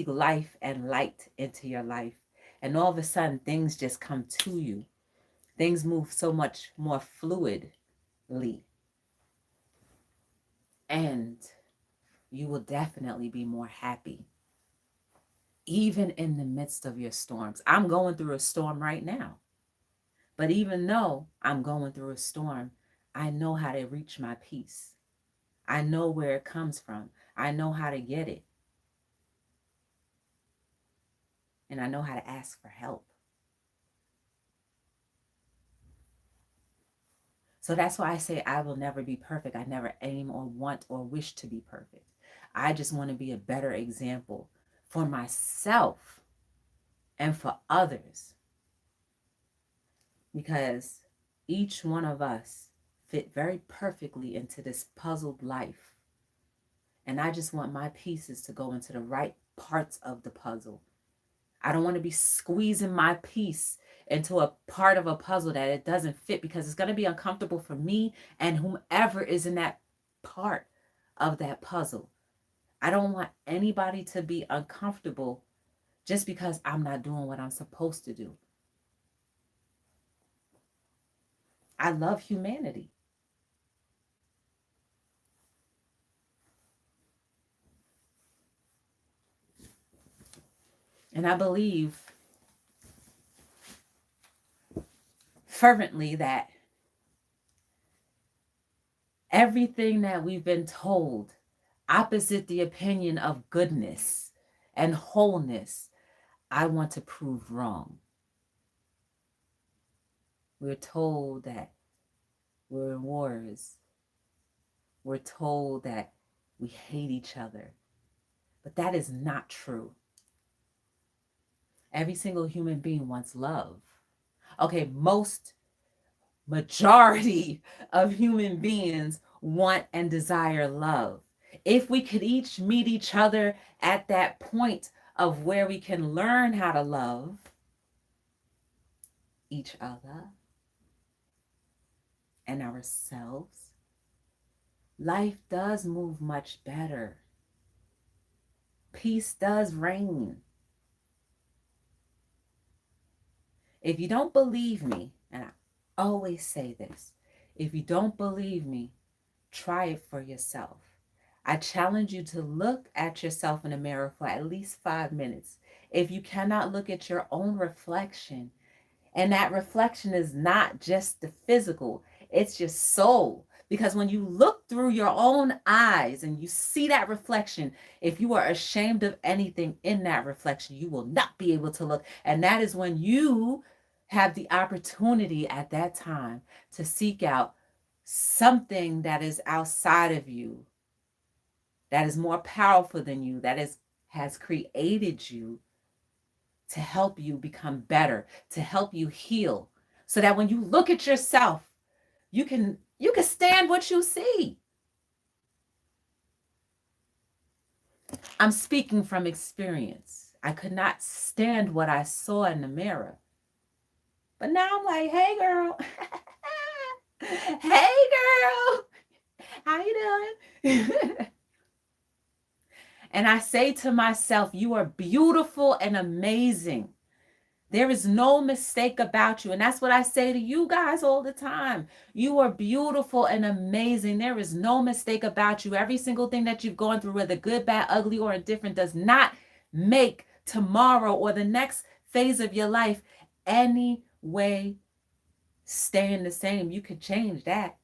[SPEAKER 1] life and light into your life. And all of a sudden, things just come to you. Things move so much more fluidly. And you will definitely be more happy, even in the midst of your storms. I'm going through a storm right now. But even though I'm going through a storm, I know how to reach my peace. I know where it comes from. I know how to get it. And I know how to ask for help. So that's why I say I will never be perfect. I never aim or want or wish to be perfect. I just want to be a better example for myself and for others. Because each one of us fit very perfectly into this puzzled life. And I just want my pieces to go into the right parts of the puzzle. I don't want to be squeezing my piece into a part of a puzzle that it doesn't fit, because it's going to be uncomfortable for me and whomever is in that part of that puzzle. I don't want anybody to be uncomfortable just because I'm not doing what I'm supposed to do. I love humanity. And I believe fervently that everything that we've been told, opposite the opinion of goodness and wholeness, I want to prove wrong. We're told that we're in wars. We're told that we hate each other. But that is not true. Every single human being wants love. Okay, majority of human beings want and desire love. If we could each meet each other at that point of where we can learn how to love each other and ourselves, life does move much better. Peace does reign. If you don't believe me, and I always say this, if you don't believe me, try it for yourself. I challenge you to look at yourself in the mirror for at least 5 minutes. If you cannot look at your own reflection, and that reflection is not just the physical, it's your soul. Because when you look through your own eyes and you see that reflection, if you are ashamed of anything in that reflection, you will not be able to look. And that is when you have the opportunity at that time to seek out something that is outside of you, that is more powerful than you, has created you to help you become better, to help you heal, so that when you look at yourself, you can stand what you see. I'm speaking from experience. I could not stand what I saw in the mirror. But now I'm like, hey girl. Hey girl. How you doing? And I say to myself, you are beautiful and amazing. There is no mistake about you. And that's what I say to you guys all the time. You are beautiful and amazing. There is no mistake about you. Every single thing that you've gone through, whether good, bad, ugly, or indifferent, does not make tomorrow or the next phase of your life any way staying the same. You could change that.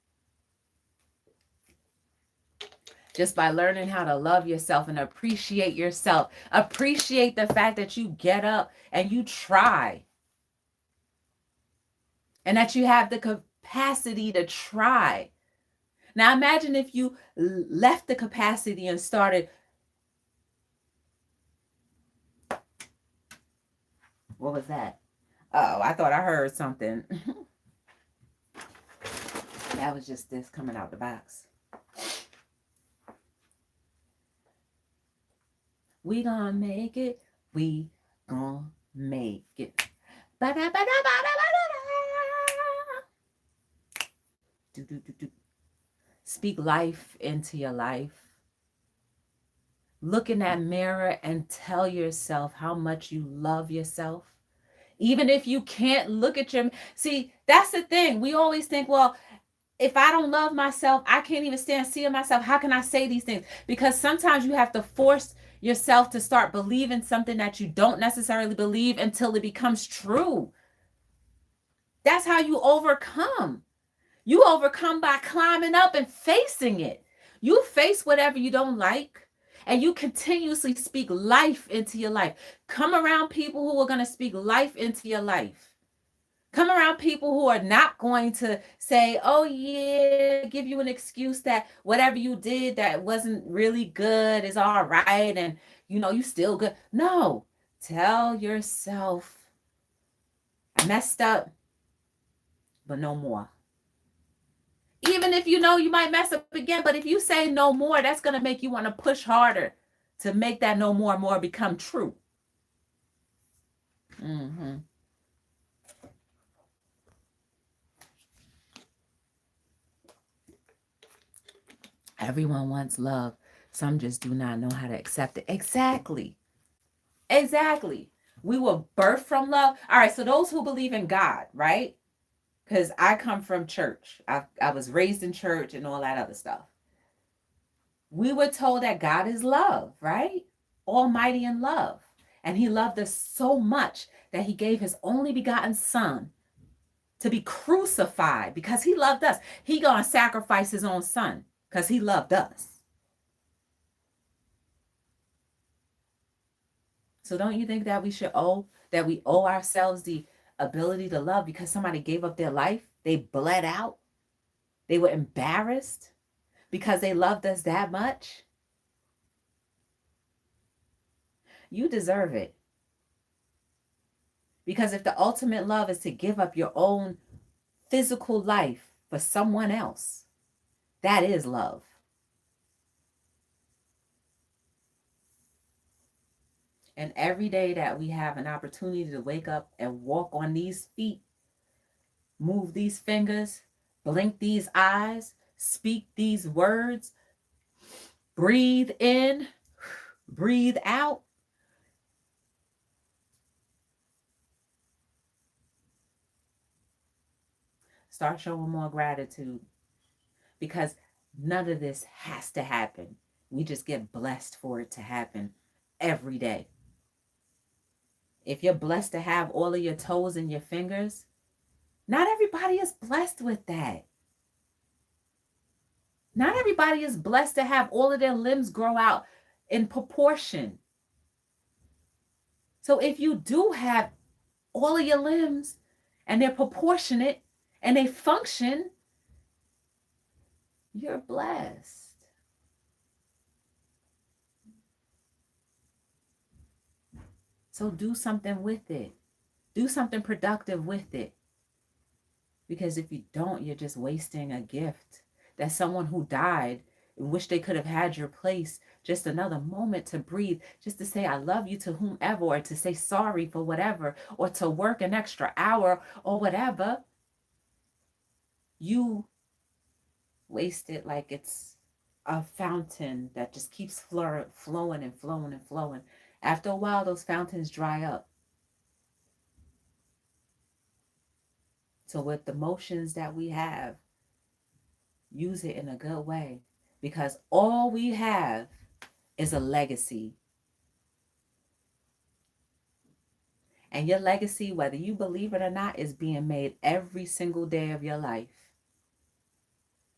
[SPEAKER 1] Just by learning how to love yourself and appreciate yourself. Appreciate the fact that you get up and you try. And that you have the capacity to try. Now imagine if you left the capacity and started. What was that? Oh, I thought I heard something. That was just this coming out the box. We gonna make it. We gonna make it. Speak life into your life. Look in that mirror and tell yourself how much you love yourself. Even if you can't look at your... See, that's the thing. We always think, well, if I don't love myself, I can't even stand seeing myself. How can I say these things? Because sometimes you have to force yourself to start believing something that you don't necessarily believe until it becomes true. That's how you overcome. You overcome by climbing up and facing it. You face whatever you don't like, and you continuously speak life into your life. Come around people who are going to speak life into your life. Come around people who are not going to say, oh yeah, give you an excuse that whatever you did that wasn't really good is all right, and you still good. No, tell yourself, I messed up, but no more. Even if you might mess up again, but if you say no more, that's going to make you want to push harder to make that no more become true. Everyone wants love. Some just do not know how to accept it. Exactly. We were birthed from love. All right, so those who believe in God, right? Because I come from church. I was raised in church and all that other stuff. We were told that God is love, right? Almighty in love. And he loved us so much that he gave his only begotten son to be crucified because he loved us. He gonna sacrifice his own son because he loved us. So don't you think that we owe ourselves the ability to love because somebody gave up their life? They bled out. They were embarrassed because they loved us that much. You deserve it. Because if the ultimate love is to give up your own physical life for someone else, that is love. And every day that we have an opportunity to wake up and walk on these feet, move these fingers, blink these eyes, speak these words, breathe in, breathe out, start showing more gratitude, because none of this has to happen. We just get blessed for it to happen every day. If you're blessed to have all of your toes and your fingers, not everybody is blessed with that. Not everybody is blessed to have all of their limbs grow out in proportion. So if you do have all of your limbs and they're proportionate and they function, you're blessed. So do something with it. Do something productive with it. Because if you don't, you're just wasting a gift that someone who died and wish they could have had your place, just another moment to breathe, just to say I love you to whomever, or to say sorry for whatever, or to work an extra hour or whatever. You waste it like it's a fountain that just keeps flowing and flowing and flowing. After a while, those fountains dry up. So with the motions that we have, use it in a good way, because all we have is a legacy. And your legacy, whether you believe it or not, is being made every single day of your life.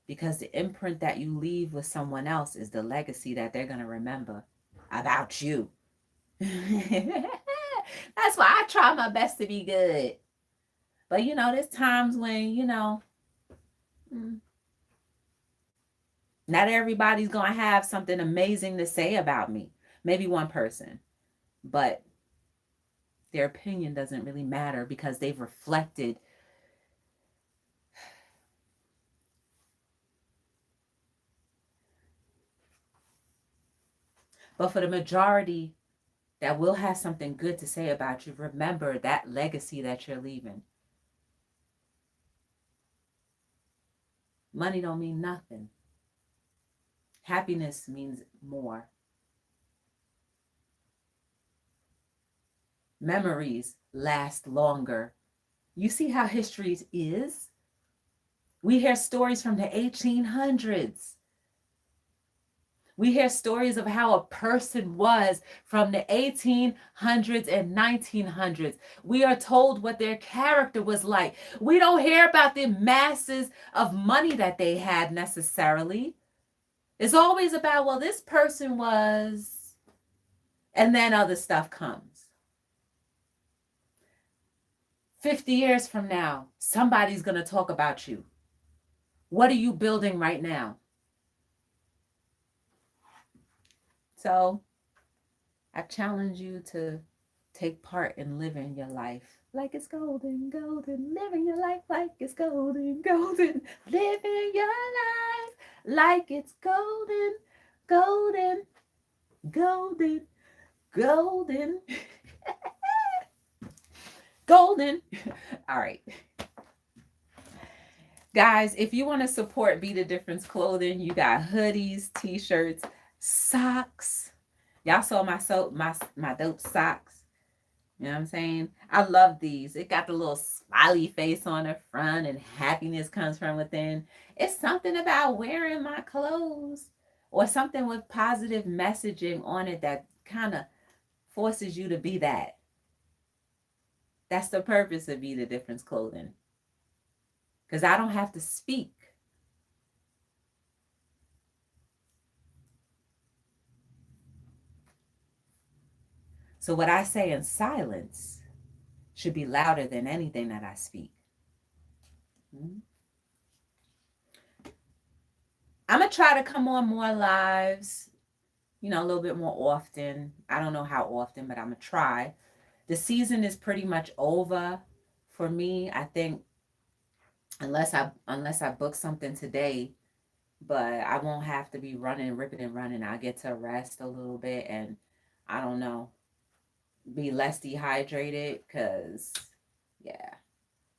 [SPEAKER 1] Because the imprint that you leave with someone else is the legacy that they're going to remember about you. That's why I try my best to be good. But, there's times when, not everybody's going to have something amazing to say about me. Maybe one person. But their opinion doesn't really matter because they've reflected But for the majority that will have something good to say about you, remember that legacy that you're leaving. Money don't mean nothing. Happiness means more. Memories last longer. You see how history is? We hear stories from the 1800s. We hear stories of how a person was from the 1800s and 1900s. We are told what their character was like. We don't hear about the masses of money that they had necessarily. It's always about, well, this person was, and then other stuff comes. 50 years from now, somebody's going to talk about you. What are you building right now? So I challenge you to take part in living your life like it's golden, golden. Living your life like it's golden, golden. Living your life like it's golden, golden, golden, golden. Golden. All right. Guys, if you want to support Be the Difference Clothing, you got hoodies, t-shirts, socks. Y'all saw my dope socks. You know what I'm saying? I love these. It got the little smiley face on the front and happiness comes from within. It's something about wearing my clothes or something with positive messaging on it that kind of forces you to be that. That's the purpose of Be the Difference Clothing. because I don't have to speak. So what I say in silence should be louder than anything that I speak. Mm-hmm. I'm going to try to come on more lives, a little bit more often. I don't know how often, but I'm going to try. The season is pretty much over for me. I think unless I book something today, but I won't have to be running, ripping and running. I get to rest a little bit and I don't know, be less dehydrated because, yeah,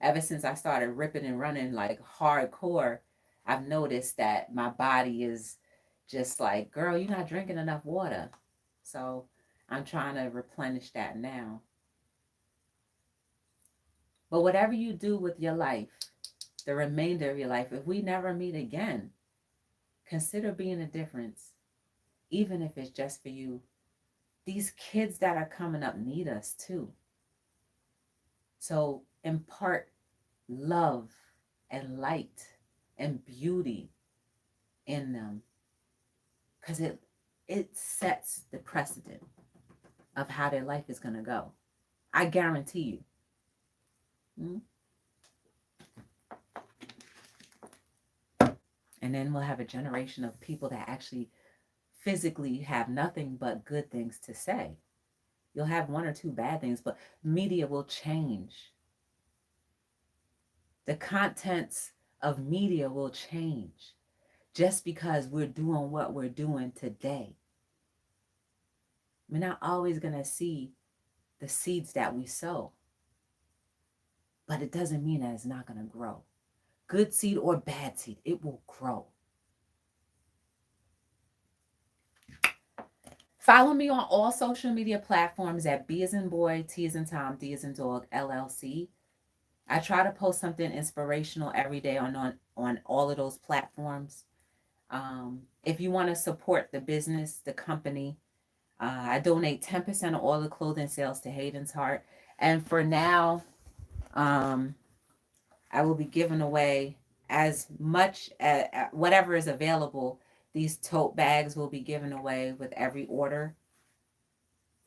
[SPEAKER 1] ever since I started ripping and running like hardcore, I've noticed that my body is just like, girl, you're not drinking enough water. So I'm trying to replenish that now. But whatever you do with your life, the remainder of your life, if we never meet again, consider being a difference, even if it's just for you. These kids that are coming up need us too. So impart love and light and beauty in them, because it sets the precedent of how their life is going to go. I guarantee you. Mm-hmm. And then we'll have a generation of people that actually physically have nothing but good things to say. You'll have one or two bad things, but media will change. The contents of media will change just because we're doing what we're doing today. We're not always going to see the seeds that we sow, but it doesn't mean that it's not going to grow. Good seed or bad seed, it will grow. Follow me on all social media platforms at B as in boy, T as in Tom, D as in dog, LLC. I try to post something inspirational every day on all of those platforms. If you want to support the business, the company, I donate 10% of all the clothing sales to Hayden's Heart. And for now, I will be giving away as much as whatever is available. These tote bags will be given away with every order.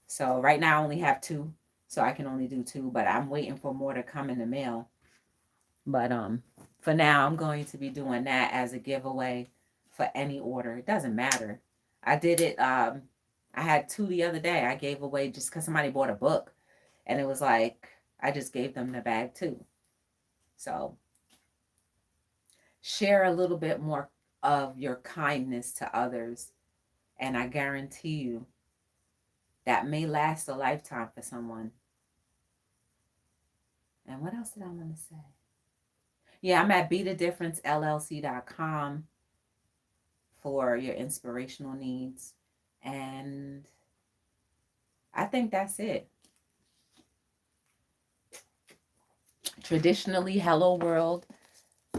[SPEAKER 1] So right now I only have 2, so I can only do 2, but I'm waiting for more to come in the mail. But for now, I'm going to be doing that as a giveaway for any order. It doesn't matter. I did it. I had 2 the other day. I gave away just because somebody bought a book, and it was like I just gave them the bag too. So share a little bit more of your kindness to others, and I guarantee you that may last a lifetime for someone. And what else did I want to say? Yeah, I'm at btdillc.com for your inspirational needs. And I think that's it. Traditionally, Hello World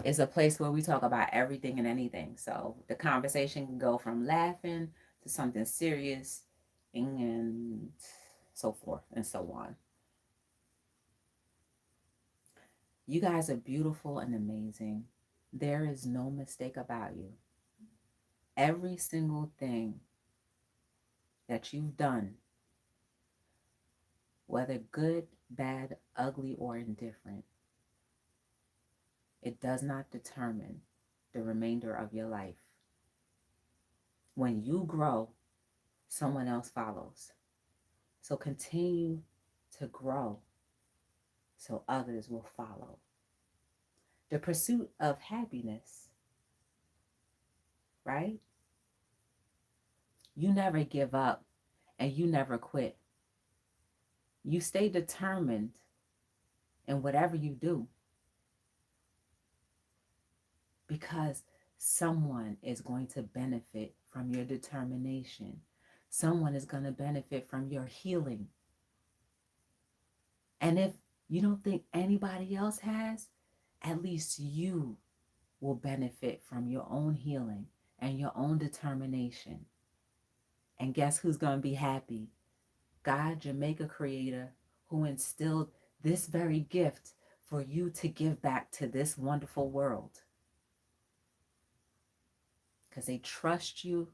[SPEAKER 1] is a place where we talk about everything and anything. So the conversation can go from laughing to something serious and so forth and so on. You guys are beautiful and amazing. There is no mistake about you. Every single thing that you've done, whether good, bad, ugly, or indifferent, it does not determine the remainder of your life. When you grow, someone else follows. So continue to grow so others will follow. The pursuit of happiness, right? You never give up and you never quit. You stay determined in whatever you do, because someone is going to benefit from your determination. Someone is going to benefit from your healing. And if you don't think anybody else has, at least you will benefit from your own healing and your own determination. And guess who's going to be happy? God, your maker creator, who instilled this very gift for you to give back to this wonderful world. Because they trust you,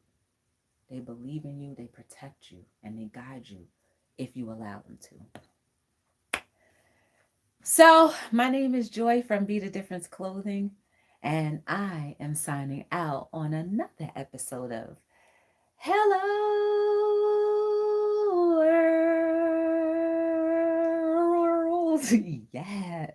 [SPEAKER 1] they believe in you, they protect you, and they guide you if you allow them to. So, my name is Joy from Be the Difference Clothing, and I am signing out on another episode of Hello World. Yes.